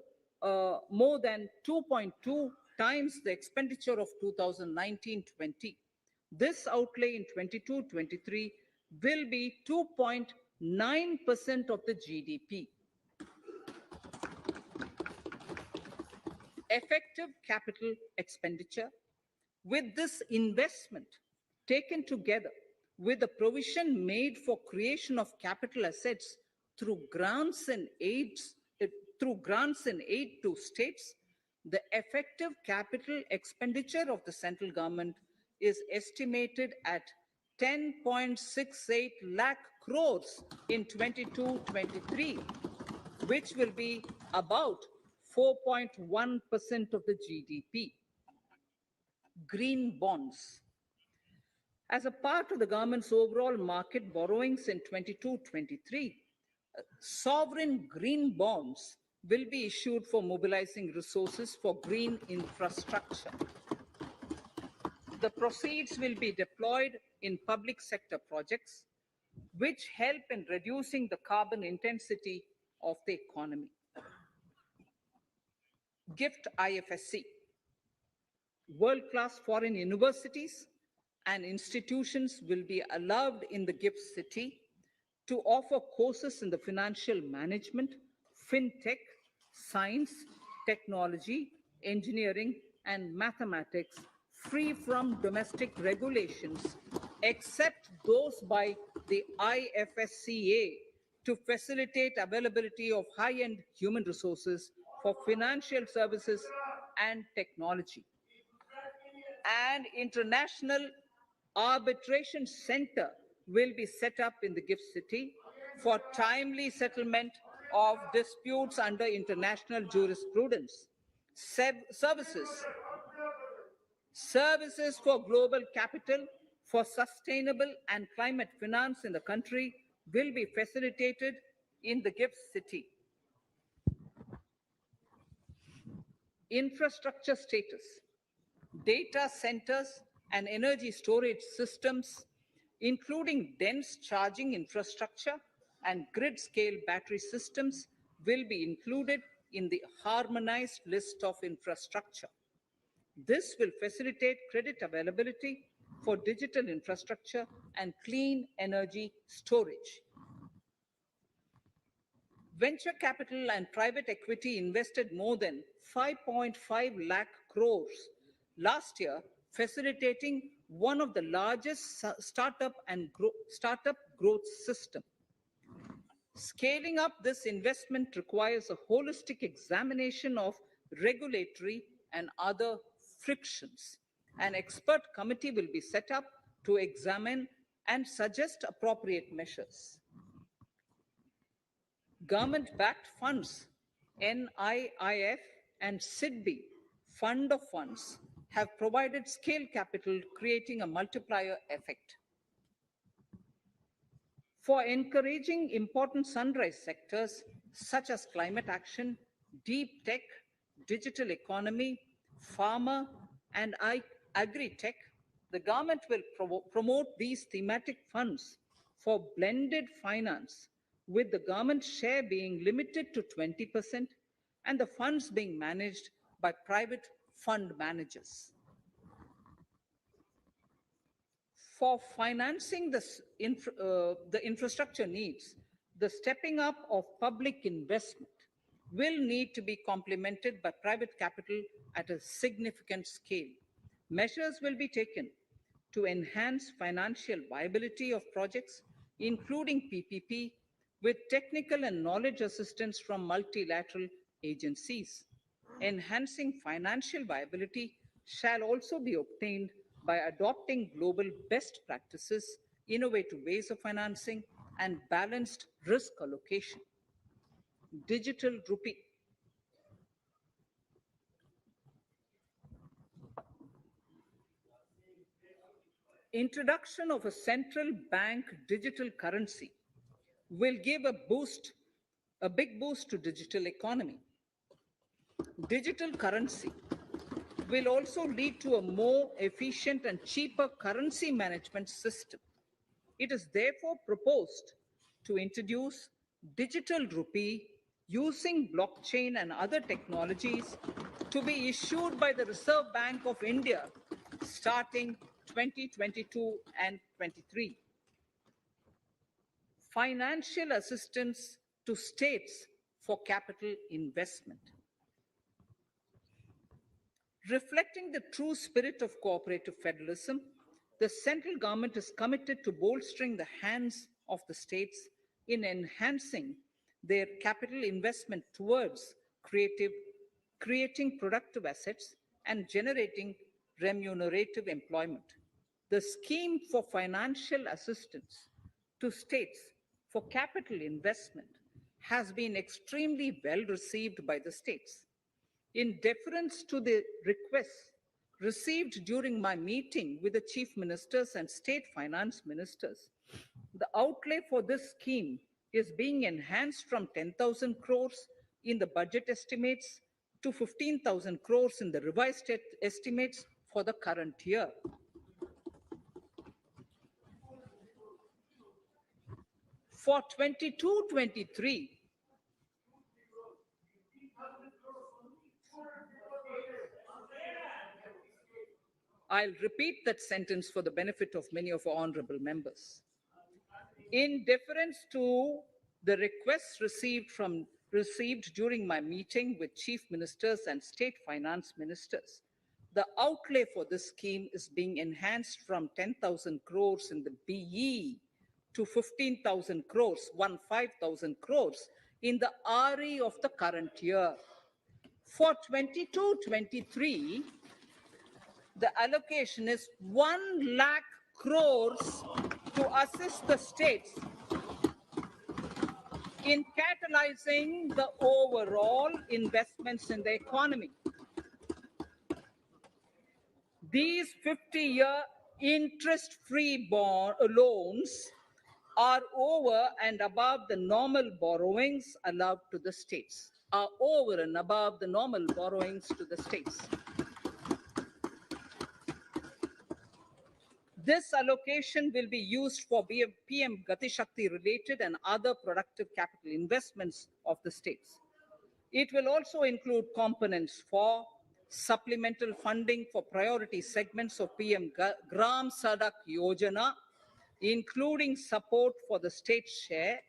than 2.2 times the expenditure of 2019-20. This outlay in 22-23 will be 2.9% of the GDP. Effective capital expenditure. With this investment taken together with the provision made for creation of capital assets through grants and aid to states, the effective capital expenditure of the central government is estimated at 10.68 lakh crores in 22-23, which will be about 4.1% of the GDP. Green bonds. As a part of the government's overall market borrowings in 22-23, sovereign green bonds will be issued for mobilizing resources for green infrastructure. The proceeds will be deployed in public sector projects, which help in reducing the carbon intensity of the economy. Gift IFSC. World-class foreign universities and institutions will be allowed in the gift city to offer courses in the financial management, fintech, science, technology, engineering, and mathematics free from domestic regulations, except those by the IFSCA to facilitate availability of high-end human resources for financial services and technology. An international arbitration center will be set up in the gift city for timely settlement of disputes under international jurisprudence. Services Services for global capital for sustainable and climate finance in the country will be facilitated in the gift city. Infrastructure status. Data centers and energy storage systems, including dense charging infrastructure and grid scale battery systems, will be included in the harmonized list of infrastructure. This will facilitate credit availability for digital infrastructure and clean energy storage. Venture capital and private equity invested more than 5.5 lakh crores last year, facilitating one of the largest startup growth system. Scaling up this investment requires a holistic examination of regulatory and other frictions. An expert committee will be set up to examine and suggest appropriate measures. Government-backed funds, NIIF and SIDBI, Fund of Funds, have provided scale capital, creating a multiplier effect. For encouraging important sunrise sectors such as climate action, deep tech, digital economy, pharma, and agri-tech, the government will promote these thematic funds for blended finance, with the government share being limited to 20% and the funds being managed by private fund managers. For financing the infrastructure needs, the stepping up of public investment will need to be complemented by private capital at a significant scale. Measures will be taken to enhance financial viability of projects, including PPP, with technical and knowledge assistance from multilateral agencies. Enhancing financial viability shall also be obtained by adopting global best practices, innovative ways of financing, and balanced risk allocation. Digital rupee. Introduction of a central bank digital currency will give a big boost to digital economy. Digital currency will also lead to a more efficient and cheaper currency management system. It is therefore proposed to introduce digital rupee using blockchain and other technologies to be issued by the Reserve Bank of India starting 2022 and 23. Financial assistance to states for capital investment. Reflecting the true spirit of cooperative federalism, the central government is committed to bolstering the hands of the states in enhancing their capital investment towards creating productive assets and generating remunerative employment. The scheme for financial assistance to states for capital investment has been extremely well received by the states. In deference to the requests received during my meeting with the chief ministers and state finance ministers, the outlay for this scheme is being enhanced from 10,000 crores in the budget estimates to 15,000 crores in the revised estimates for the current year. For 22-23, I'll repeat that sentence for the benefit of many of our honorable members. In deference to the requests received during my meeting with chief ministers and state finance ministers, the outlay for this scheme is being enhanced from 10,000 crores in the BE to 15,000 crores, 15,000 crores in the RE of the current year. For 22-23, the allocation is 1 lakh crores to assist the states in catalyzing the overall investments in the economy. These 50-year interest-free loans are over and above the normal borrowings allowed to the states, are over and above the normal borrowings to the states. This allocation will be used for PM Gati Shakti related and other productive capital investments of the states. It will also include components for supplemental funding for priority segments of PM Gram Sadak Yojana, including support for the state share,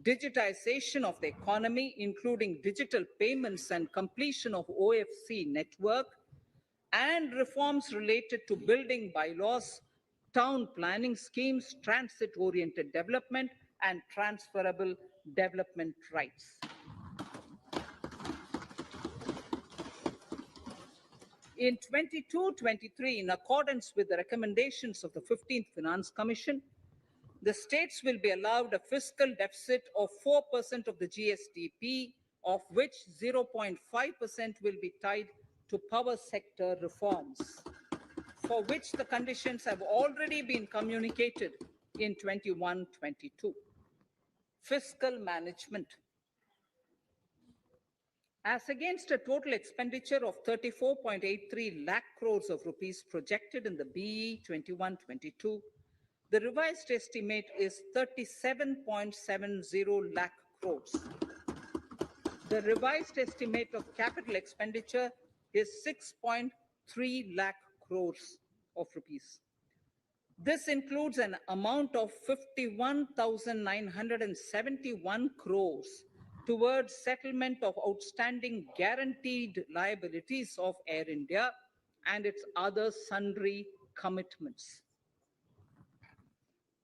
digitization of the economy, including digital payments and completion of OFC network, and reforms related to building bylaws, town planning schemes, transit-oriented development, and transferable development rights. In 22-23, in accordance with the recommendations of the 15th Finance Commission, the states will be allowed a fiscal deficit of 4% of the GSDP, of which 0.5% will be tied to power sector reforms, for which the conditions have already been communicated in 21-22. Fiscal management. As against a total expenditure of 34.83 lakh crores of rupees projected in the BE 21-22, the revised estimate is 37.70 lakh crores. The revised estimate of capital expenditure is 6.3 lakh crores of rupees. This includes an amount of 51,971 crores towards settlement of outstanding guaranteed liabilities of Air India and its other sundry commitments.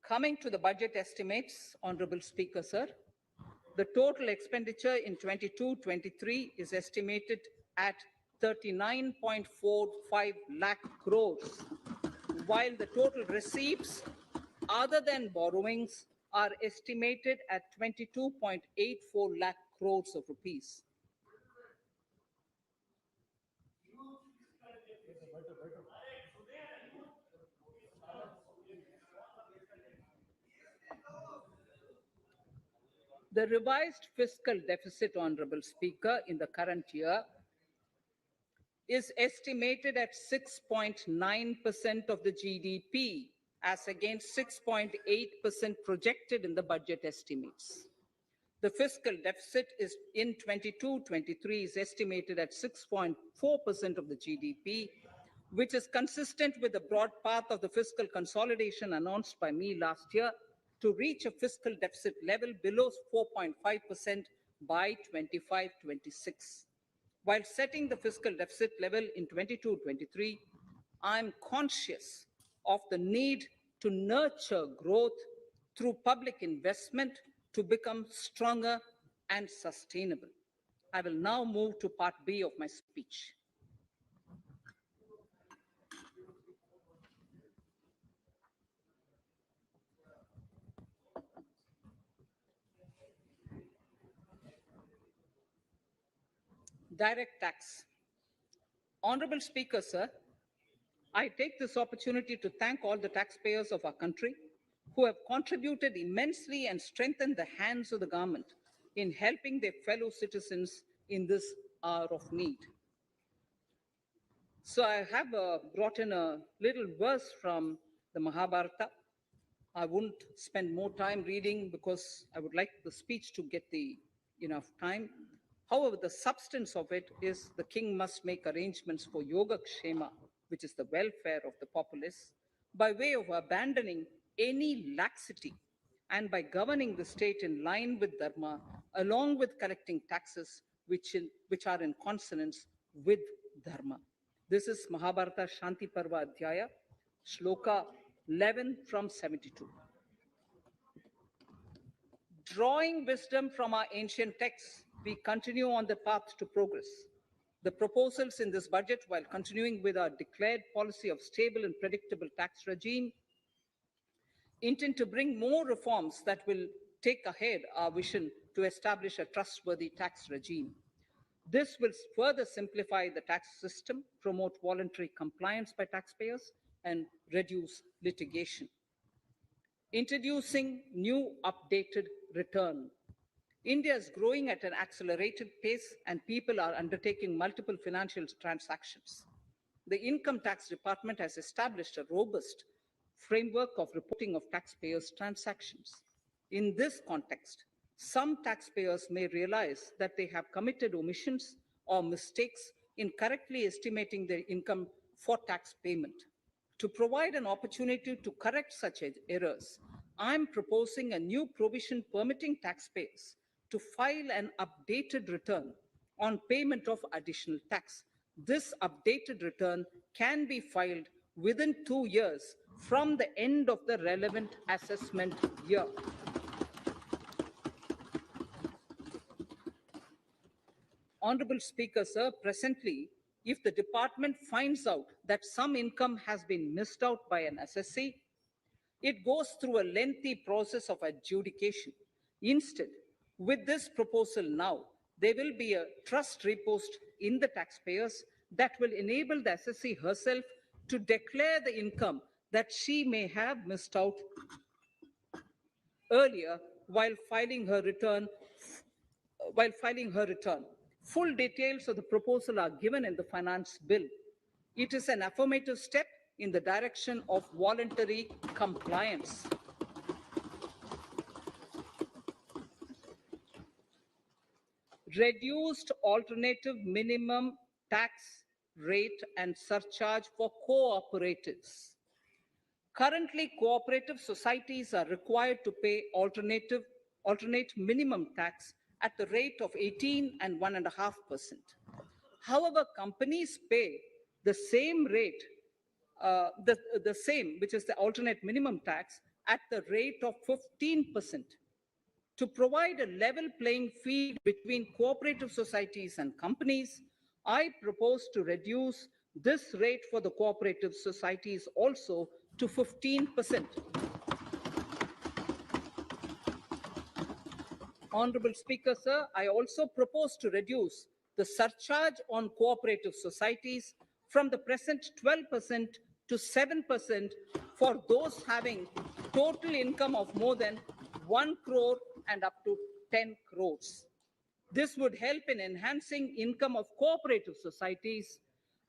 Coming to the budget estimates, Honorable Speaker, sir, the total expenditure in 22-23 is estimated at 39.45 lakh crores, while the total receipts other than borrowings are estimated at 22.84 lakh crores of rupees. The revised fiscal deficit, Honorable Speaker, in the current year is estimated at 6.9% of the GDP, as against 6.8% projected in the budget estimates. The fiscal deficit is in 22-23 is estimated at 6.4% of the GDP, which is consistent with the broad path of the fiscal consolidation announced by me last year to reach a fiscal deficit level below 4.5% by 25-26. While setting the fiscal deficit level in 22-23, I'm conscious of the need to nurture growth through public investment to become stronger and sustainable. I will now move to part B of my speech. Direct tax. Honorable Speaker, sir, I take this opportunity to thank all the taxpayers of our country who have contributed immensely and strengthened the hands of the government in helping their fellow citizens in this hour of need. So I have brought in a little verse from the Mahabharata. I won't spend more time reading because I would like the speech to get the enough time. However, the substance of it is the king must make arrangements for Yoga Kshema, which is the welfare of the populace, by way of abandoning any laxity and by governing the state in line with Dharma, along with collecting taxes which are in consonance with Dharma. This is Mahabharata Shanti Parva Adhyaya, Shloka 11 from 72. Drawing wisdom from our ancient texts, we continue on the path to progress. The proposals in this budget, while continuing with our declared policy of stable and predictable tax regime, intend to bring more reforms that will take ahead our vision to establish a trustworthy tax regime. This will further simplify the tax system, promote voluntary compliance by taxpayers, and reduce litigation. Introducing new updated return. India is growing at an accelerated pace and people are undertaking multiple financial transactions. The Income Tax Department has established a robust framework of reporting of taxpayers' transactions. In this context, some taxpayers may realize that they have committed omissions or mistakes in correctly estimating their income for tax payment. To provide an opportunity to correct such errors, I'm proposing a new provision permitting taxpayers to file an updated return on payment of additional tax. This updated return can be filed within 2 years from the end of the relevant assessment year. Honorable Speaker, sir, presently, if the department finds out that some income has been missed out by an assessee, it goes through a lengthy process of adjudication. Instead, with this proposal now, there will be a trust repost in the taxpayers that will enable the assessee herself to declare the income that she may have missed out earlier while filing her return. Full details of the proposal are given in the finance bill. It is an affirmative step in the direction of voluntary compliance. Reduced alternative minimum tax rate and surcharge for cooperatives. Currently, cooperative societies are required to pay alternate minimum tax at the rate of 18 and 1.5%. However, companies pay the same rate, the same, which is the alternate minimum tax, at the rate of 15%. To provide a level playing field between cooperative societies and companies, I propose to reduce this rate for the cooperative societies also to 15%. Honorable Speaker, sir, I also propose to reduce the surcharge on cooperative societies from the present 12% to 7% for those having total income of more than 1 crore and up to 10 crores. This would help in enhancing income of cooperative societies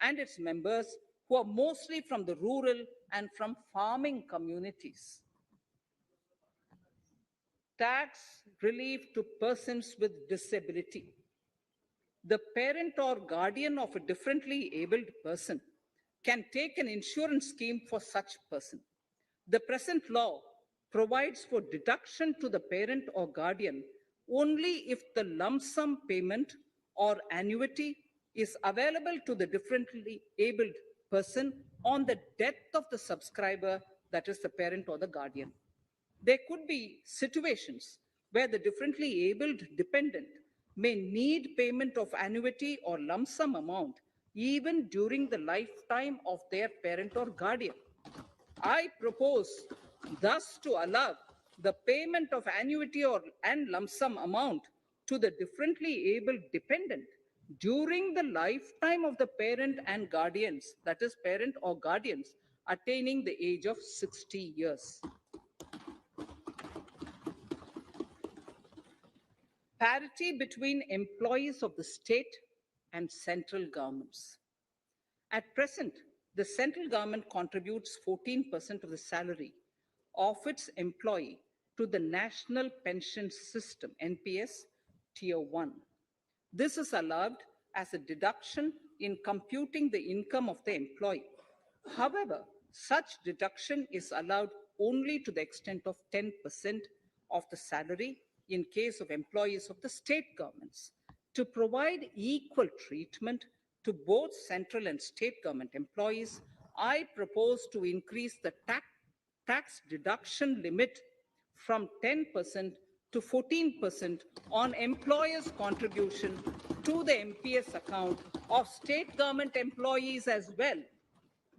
and its members who are mostly from the rural and from farming communities. Tax relief to persons with disability. The parent or guardian of a differently abled person can take an insurance scheme for such person. The present law provides for deduction to the parent or guardian only if the lump sum payment or annuity is available to the differently abled person on the death of the subscriber, that is the parent or the guardian. There could be situations where the differently abled dependent may need payment of annuity or lump sum amount even during the lifetime of their parent or guardian. I propose thus to allow the payment of annuity and lump sum amount to the differently abled dependent during the lifetime of the parent and guardians, that is parent or guardians, attaining the age of 60 years. Parity between employees of the state and central governments. At present, the central government contributes 14% of the salary of its employee to the National Pension System, NPS, Tier 1. This is allowed as a deduction in computing the income of the employee. However, such deduction is allowed only to the extent of 10% of the salary in case of employees of the state governments. To provide equal treatment to both central and state government employees, I propose to increase the tax deduction limit from 10% to 14% on employers' contribution to the MPS account of state government employees as well.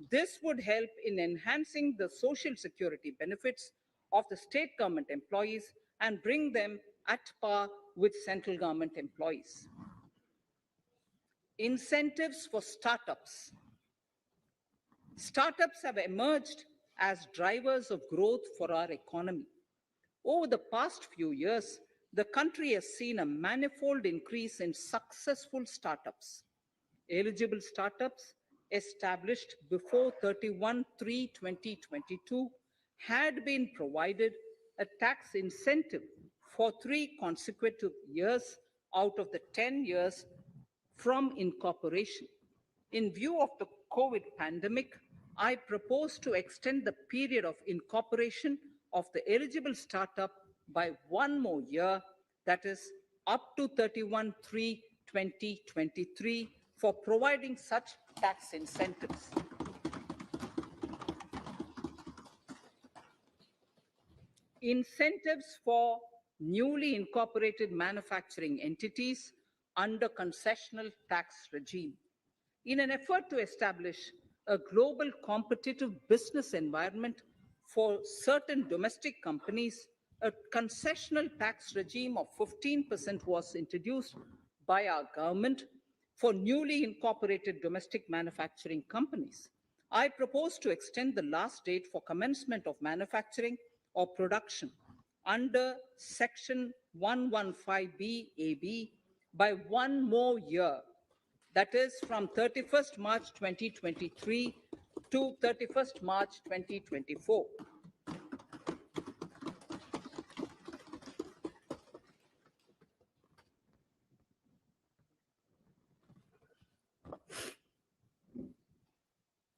This would help in enhancing the social security benefits of the state government employees and bring them at par with central government employees. Incentives for startups. Startups have emerged as drivers of growth for our economy. Over the past few years, the country has seen a manifold increase in successful startups. Eligible startups established before 31/3/2022 had been provided a tax incentive for 3 consecutive years out of the 10 years from incorporation. In view of the COVID pandemic, I propose to extend the period of incorporation of the eligible startup by 1 more year, that is up to 31/3/2023, for providing such tax incentives. Incentives for newly incorporated manufacturing entities under concessional tax regime. In an effort to establish a global competitive business environment for certain domestic companies, a concessional tax regime of 15% was introduced by our government for newly incorporated domestic manufacturing companies. I propose to extend the last date for commencement of manufacturing or production under Section 115B AB by 1 more year, that is from 31st March 2023 to 31st March 2024.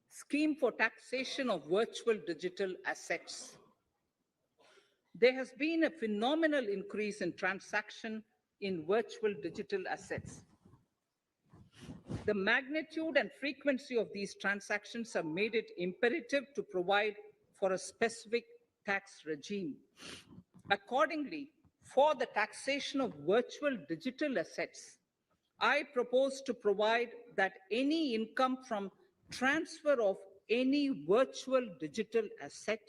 Scheme for taxation of virtual digital assets. There has been a phenomenal increase in transaction in virtual digital assets. The magnitude and frequency of these transactions have made it imperative to provide for a specific tax regime. Accordingly, for the taxation of virtual digital assets, I propose to provide that any income from transfer of any virtual digital asset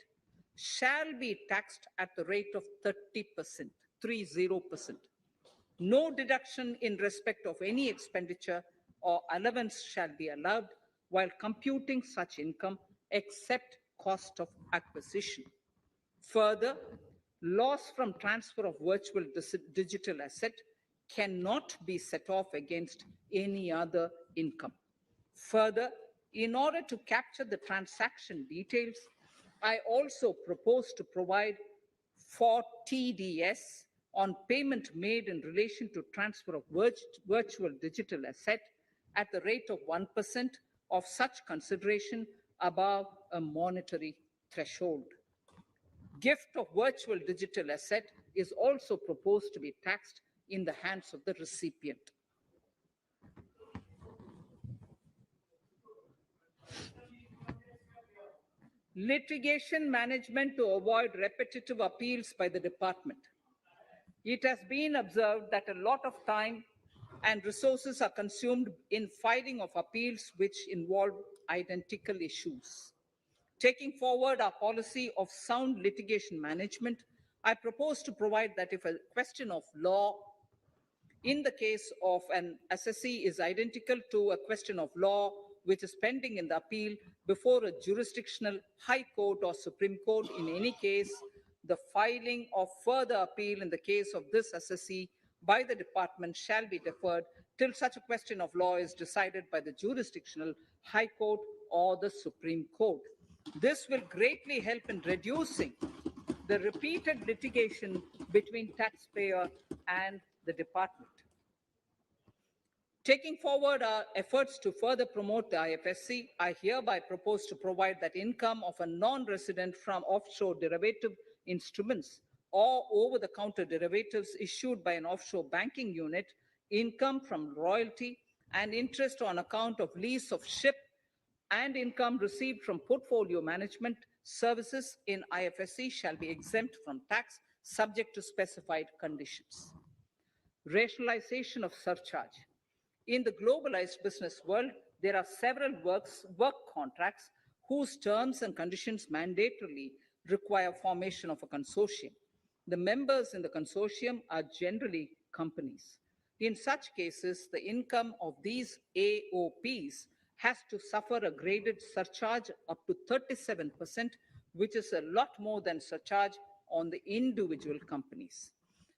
shall be taxed at the rate of 30%, 30%. No deduction in respect of any expenditure or allowance shall be allowed while computing such income except cost of acquisition. Further, loss from transfer of virtual digital asset cannot be set off against any other income. Further, in order to capture the transaction details, I also propose to provide for TDS on payment made in relation to transfer of virtual digital asset at the rate of 1% of such consideration above a monetary threshold. Gift of virtual digital asset is also proposed to be taxed in the hands of the recipient. Litigation management to avoid repetitive appeals by the department. It has been observed that a lot of time and resources are consumed in filing of appeals which involve identical issues. Taking forward our policy of sound litigation management, I propose to provide that if a question of law in the case of an assessee is identical to a question of law which is pending in the appeal before a jurisdictional high court or Supreme Court, in any case, the filing of further appeal in the case of this assessee by the department shall be deferred till such a question of law is decided by the jurisdictional high court or the Supreme Court. This will greatly help in reducing the repeated litigation between taxpayer and the department. Taking forward our efforts to further promote the IFSC, I hereby propose to provide that income of a non-resident from offshore derivative instruments or over-the-counter derivatives issued by an offshore banking unit, income from royalty and interest on account of lease of ship, and income received from portfolio management services in IFSC shall be exempt from tax subject to specified conditions. Rationalization of surcharge. In the globalized business world, there are several work contracts whose terms and conditions mandatorily require formation of a consortium. The members in the consortium are generally companies. In such cases, the income of these AOPs has to suffer a graded surcharge up to 37%, which is a lot more than surcharge on the individual companies.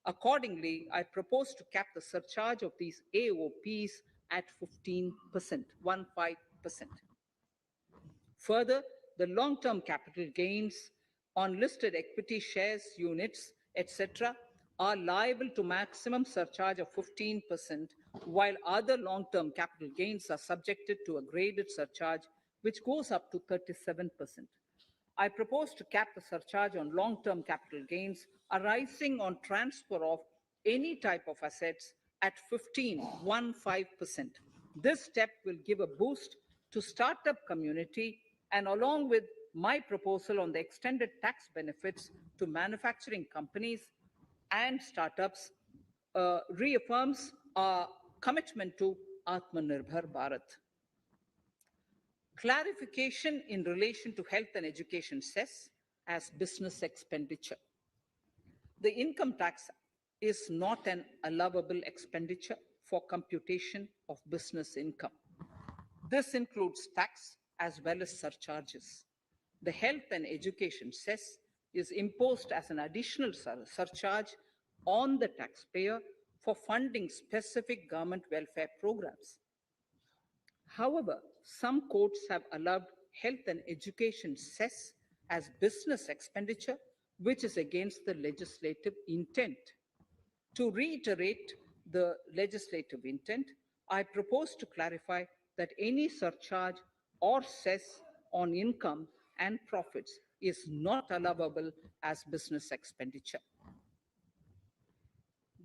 Accordingly, I propose to cap the surcharge of these AOPs at 15%, 15%. Further, the long-term capital gains on listed equity shares, units, etc., are liable to maximum surcharge of 15%, while other long-term capital gains are subjected to a graded surcharge, which goes up to 37%. I propose to cap the surcharge on long-term capital gains arising on transfer of any type of assets at 15%. This step will give a boost to startup community, and along with my proposal on the extended tax benefits to manufacturing companies and startups, reaffirms our commitment to Atmanirbhar Bharat. Clarification in relation to health and education cess as business expenditure. The income tax is not an allowable expenditure for computation of business income. This includes tax as well as surcharges. The health and education cess is imposed as an additional surcharge on the taxpayer for funding specific government welfare programs. However, some courts have allowed health and education cess as business expenditure, which is against the legislative intent. To reiterate the legislative intent, I propose to clarify that any surcharge or cess on income and profits is not allowable as business expenditure.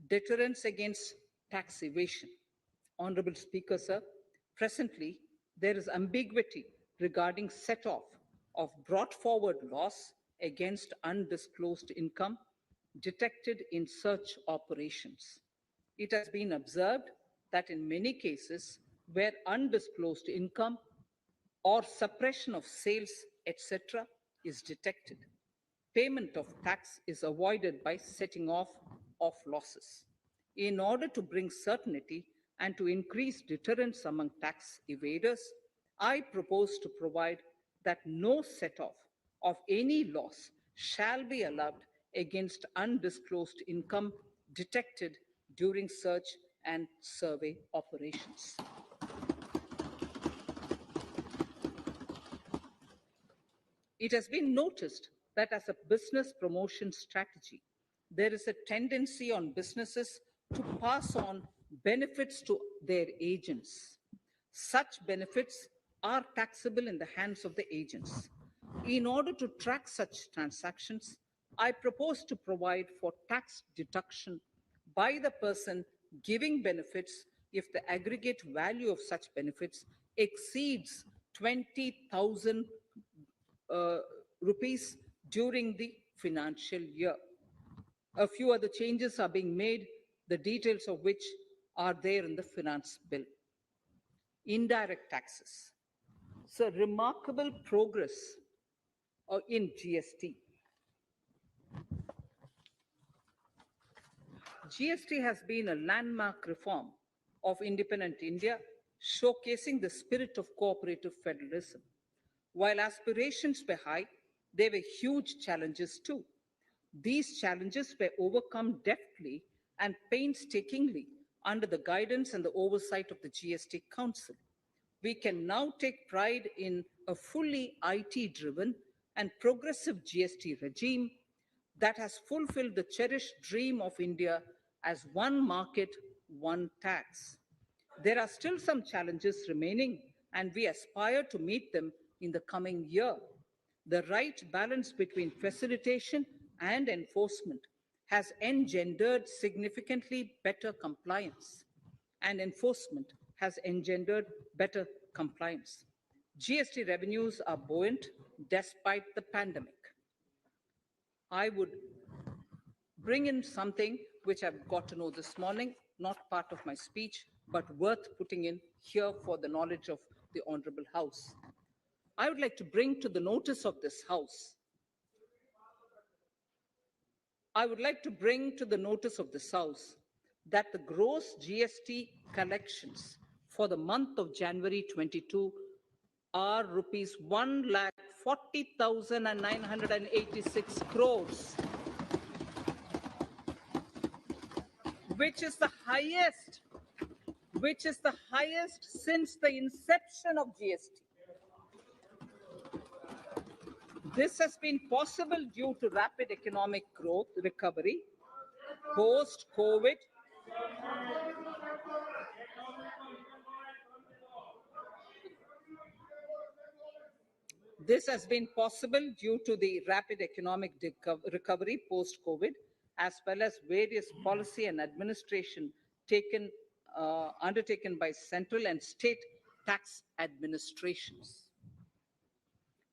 Deterrence against tax evasion. Honorable Speaker, sir, presently there is ambiguity regarding set-off of brought forward loss against undisclosed income detected in search operations. It has been observed that in many cases where undisclosed income or suppression of sales, etc., is detected, payment of tax is avoided by setting off of losses. In order to bring certainty and to increase deterrence among tax evaders, I propose to provide that no set-off of any loss shall be allowed against undisclosed income detected during search and survey operations. It has been noticed that as a business promotion strategy, there is a tendency on businesses to pass on benefits to their agents. Such benefits are taxable in the hands of the agents. In order to track such transactions, I propose to provide for tax deduction by the person giving benefits if the aggregate value of such benefits exceeds 20,000 rupees during the financial year. A few other changes are being made, the details of which are there in the finance bill. Indirect taxes. So remarkable progress in GST. GST has been a landmark reform of independent India, showcasing the spirit of cooperative federalism. While aspirations were high, there were huge challenges too. These challenges were overcome deftly and painstakingly under the guidance and the oversight of the GST Council. We can now take pride in a fully IT-driven and progressive GST regime that has fulfilled the cherished dream of India as one market, one tax. There are still some challenges remaining, and we aspire to meet them in the coming year. The right balance between facilitation and enforcement has engendered significantly better compliance, and enforcement has engendered better compliance. GST revenues are buoyant despite the pandemic. I would bring in something which I've got to know this morning, not part of my speech, but worth putting in here for the knowledge of the Honorable House. I would like to bring to the notice of this House. I would like to bring to the notice of this House that the gross GST collections for the month of January 22 are rupees 1,40,986 crores, which is the highest since the inception of GST. This has been possible due to rapid economic growth recovery post-COVID. This has been possible due to the rapid economic recovery post-COVID, as well as various policy and administration undertaken by central and state tax administrations.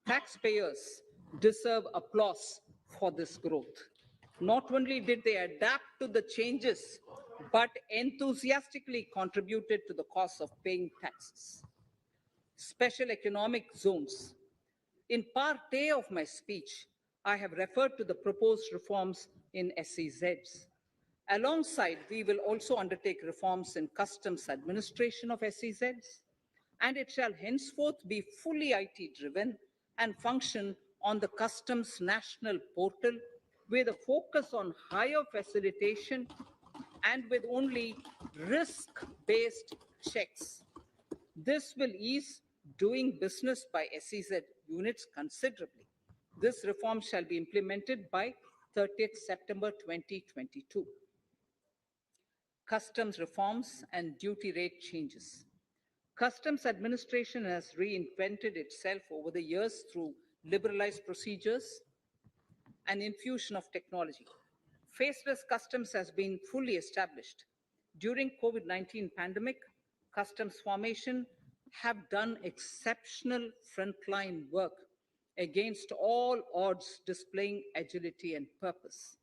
Taxpayers deserve applause for this growth. Not only did they adapt to the changes, but enthusiastically contributed to the cost of paying taxes. Special economic zones. In part A of my speech, I have referred to the proposed reforms in SEZs. Alongside, we will also undertake reforms in customs administration of SEZs, and it shall henceforth be fully IT driven and function on the customs national portal with a focus on higher facilitation and with only risk-based checks. This will ease doing business by SEZ units considerably. This reform shall be implemented by 30th September 2022. Customs reforms and duty rate changes. Customs administration has reinvented itself over the years through liberalized procedures and infusion of technology. Faceless customs has been fully established. During COVID-19 pandemic, customs formation have done exceptional frontline work against all odds, displaying agility and purpose.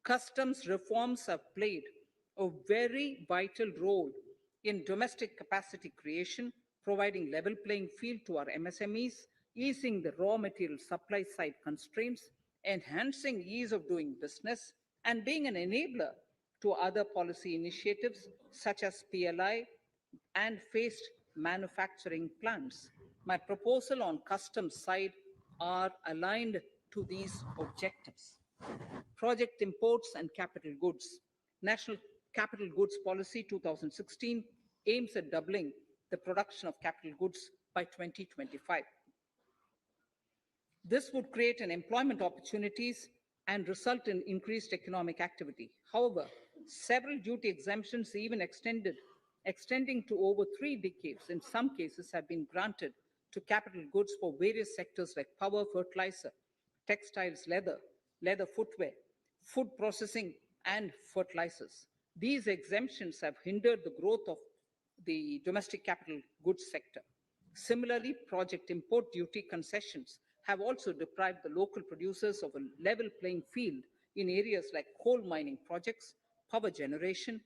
Customs reforms have played a very vital role in domestic capacity creation, providing level playing field to our MSMEs, easing the raw material supply side constraints, enhancing ease of doing business, and being an enabler to other policy initiatives such as PLI and phased manufacturing plans. My proposal on customs side are aligned to these objectives. Project imports and capital goods. National Capital Goods Policy 2016 aims at doubling the production of capital goods by 2025. This would create an employment opportunities and result in increased economic activity. However, several duty exemptions, even extending to over 3 decades, in some cases have been granted to capital goods for various sectors like power, fertilizer, textiles, leather footwear, food processing, and fertilizers. These exemptions have hindered the growth of the domestic capital goods sector. Similarly, project import duty concessions have also deprived the local producers of a level playing field in areas like coal mining projects, power generation,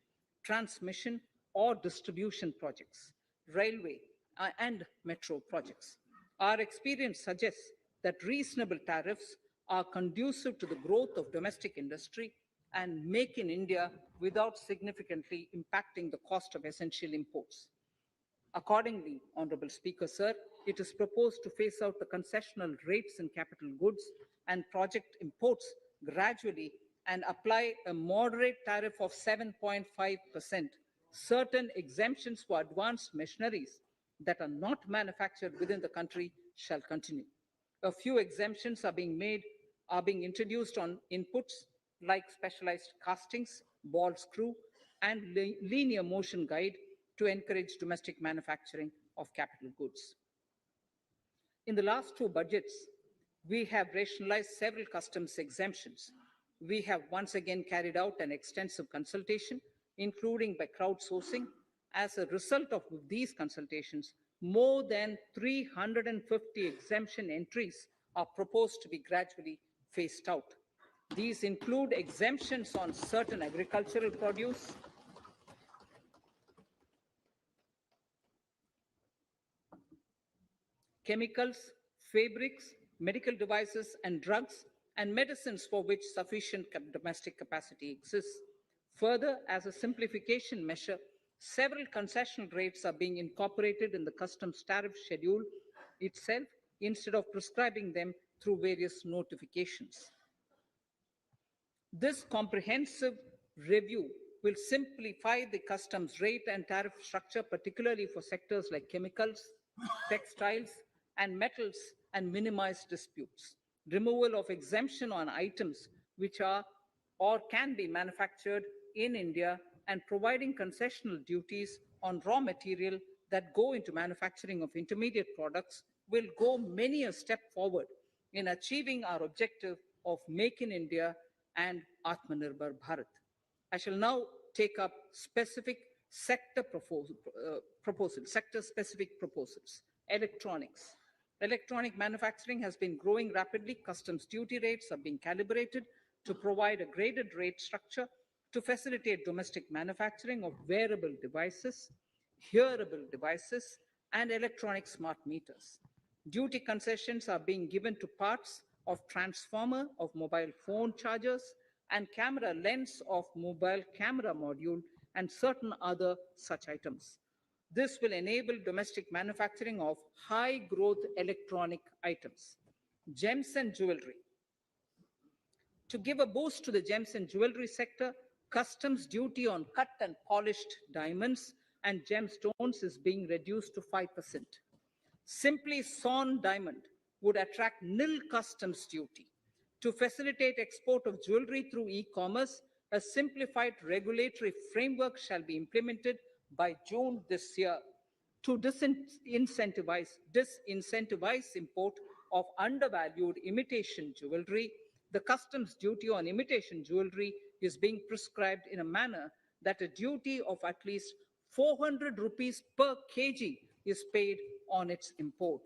transmission, or distribution projects, railway and metro projects. Our experience suggests that reasonable tariffs are conducive to the growth of domestic industry and make in India without significantly impacting the cost of essential imports. Accordingly, Honorable Speaker, sir, it is proposed to phase out the concessional rates in capital goods and project imports gradually and apply a moderate tariff of 7.5%. Certain exemptions for advanced machineries that are not manufactured within the country shall continue. A few exemptions are being introduced on inputs like specialized castings, ball screw, and linear motion guide to encourage domestic manufacturing of capital goods. In the last two budgets, we have rationalized several customs exemptions. We have once again carried out an extensive consultation, including by crowdsourcing. As a result of these consultations, more than 350 exemption entries are proposed to be gradually phased out. These include exemptions on certain agricultural produce, chemicals, fabrics, medical devices, and drugs, and medicines for which sufficient domestic capacity exists. Further, as a simplification measure, several concessional rates are being incorporated in the customs tariff schedule itself instead of prescribing them through various notifications. This comprehensive review will simplify the customs rate and tariff structure, particularly for sectors like chemicals, textiles, and metals, and minimize disputes. Removal of exemption on items which are or can be manufactured in India and providing concessional duties on raw material that go into manufacturing of intermediate products will go many a step forward in achieving our objective of Make in India and Atmanirbhar Bharat. I shall now take up specific sector-specific proposals. Electronics. Electronic manufacturing has been growing rapidly. Customs duty rates are being calibrated to provide a graded rate structure to facilitate domestic manufacturing of wearable devices, hearable devices, and electronic smart meters. Duty concessions are being given to parts of transformer of mobile phone chargers and camera lens of mobile camera module and certain other such items. This will enable domestic manufacturing of high growth electronic items. Gems and jewelry. To give a boost to the gems and jewelry sector, customs duty on cut and polished diamonds and gemstones is being reduced to 5%. Simply sawn diamond would attract nil customs duty. To facilitate export of jewelry through e-commerce, a simplified regulatory framework shall be implemented by June this year to disincentivize import of undervalued imitation jewelry. The customs duty on imitation jewelry is being prescribed in a manner that a duty of at least 400 rupees per kg is paid on its import.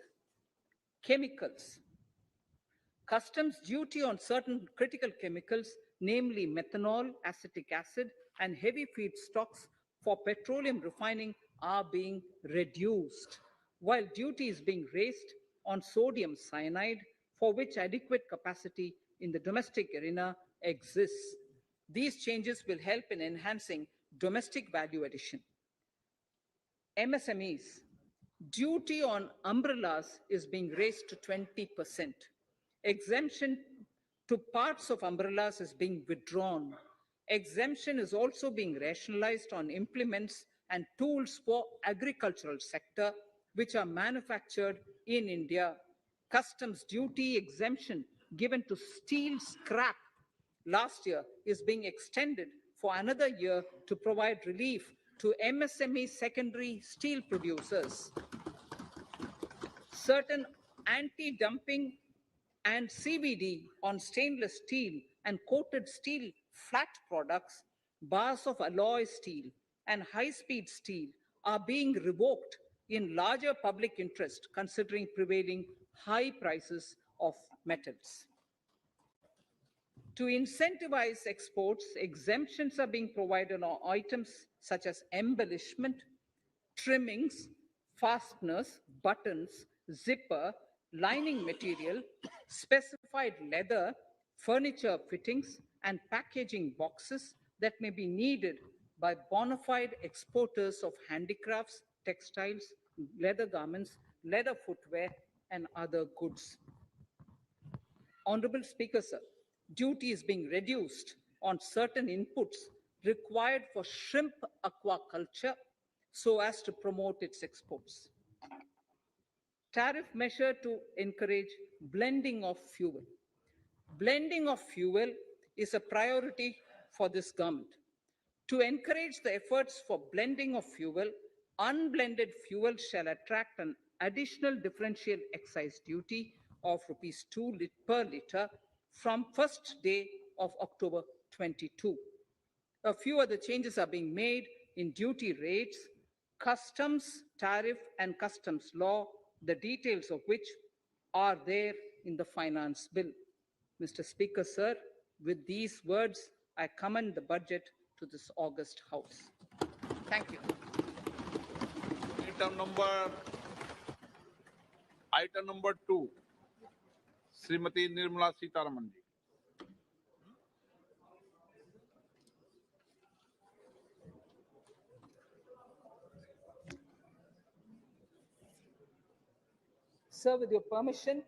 Chemicals. Customs duty on certain critical chemicals, namely methanol, acetic acid, and heavy feedstocks for petroleum refining are being reduced, while duty is being raised on sodium cyanide, for which adequate capacity in the domestic arena exists. These changes will help in enhancing domestic value addition. MSMEs. Duty on umbrellas is being raised to 20%. Exemption to parts of umbrellas is being withdrawn. Exemption is also being rationalized on implements and tools for agricultural sector which are manufactured in India. Customs duty exemption given to steel scrap last year is being extended for another year to provide relief to MSME secondary steel producers. Certain anti-dumping and CVD on stainless steel and coated steel flat products, bars of alloy steel, and high-speed steel are being revoked in larger public interest considering prevailing high prices of metals. To incentivize exports, exemptions are being provided on items such as embellishment, trimmings, fasteners, buttons, zipper, lining material, specified leather, furniture fittings, and packaging boxes that may be needed by bona fide exporters of handicrafts, textiles, leather garments, leather footwear, and other goods. Honorable Speaker, sir, duty is being reduced on certain inputs required for shrimp aquaculture so as to promote its exports. Tariff measure to encourage blending of fuel. Blending of fuel is a priority for this government. To encourage the efforts for blending of fuel, unblended fuel shall attract an additional differential excise duty of rupees 2 per litre from first day of October 22. A few other changes are being made in duty rates, customs tariff and customs law, the details of which are there in the finance bill. Mr. Speaker, sir, with these words, I commend the budget to this august House. Thank you. Item number 2 Shrimati Nirmala Sitharaman ji. Sir, with your permission,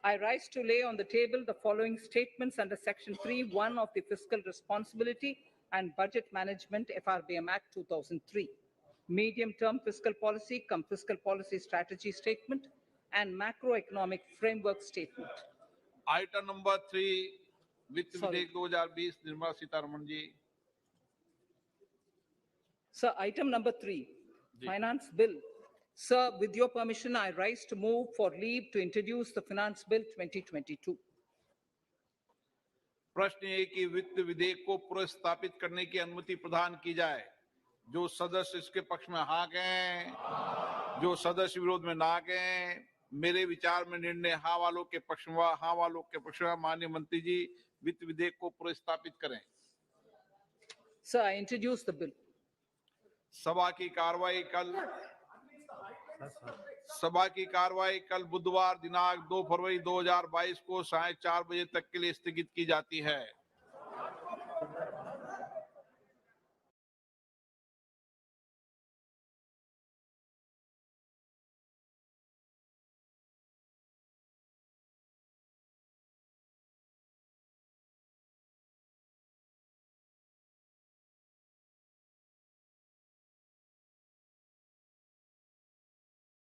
I rise to lay on the table the following statements under Section 3(1) of the Fiscal Responsibility and Budget Management FRBM Act 2003, medium-term fiscal policy cum fiscal policy strategy statement and macroeconomic framework statement. Item number 3 वित्त Sorry. विधेयक 2020 Nirmala Sitharaman ji. Sir, item number 3, Finance Bill. Sir, with your permission, I rise to move for leave to introduce the Finance Bill 2022. प्रश्न ये कि वित्त विधेयक को पुनर्स्थापित करने की अनुमति प्रदान की जाए। जो सदस्य इसके पक्ष में हाँ कहें, जो सदस्य विरोध में ना कहें। मेरे विचार में निर्णय हाँ वालों के पक्ष में, हाँ वालों के पक्ष में। माननीय मंत्री जी, वित्त विधेयक को पुनर्स्थापित करें। Sir, I introduce the bill. सभा की कार्रवाई कल बुधवार दिनांक 2 फरवरी 2022 को 4:30 बजे तक के लिए स्थगित की जाती है।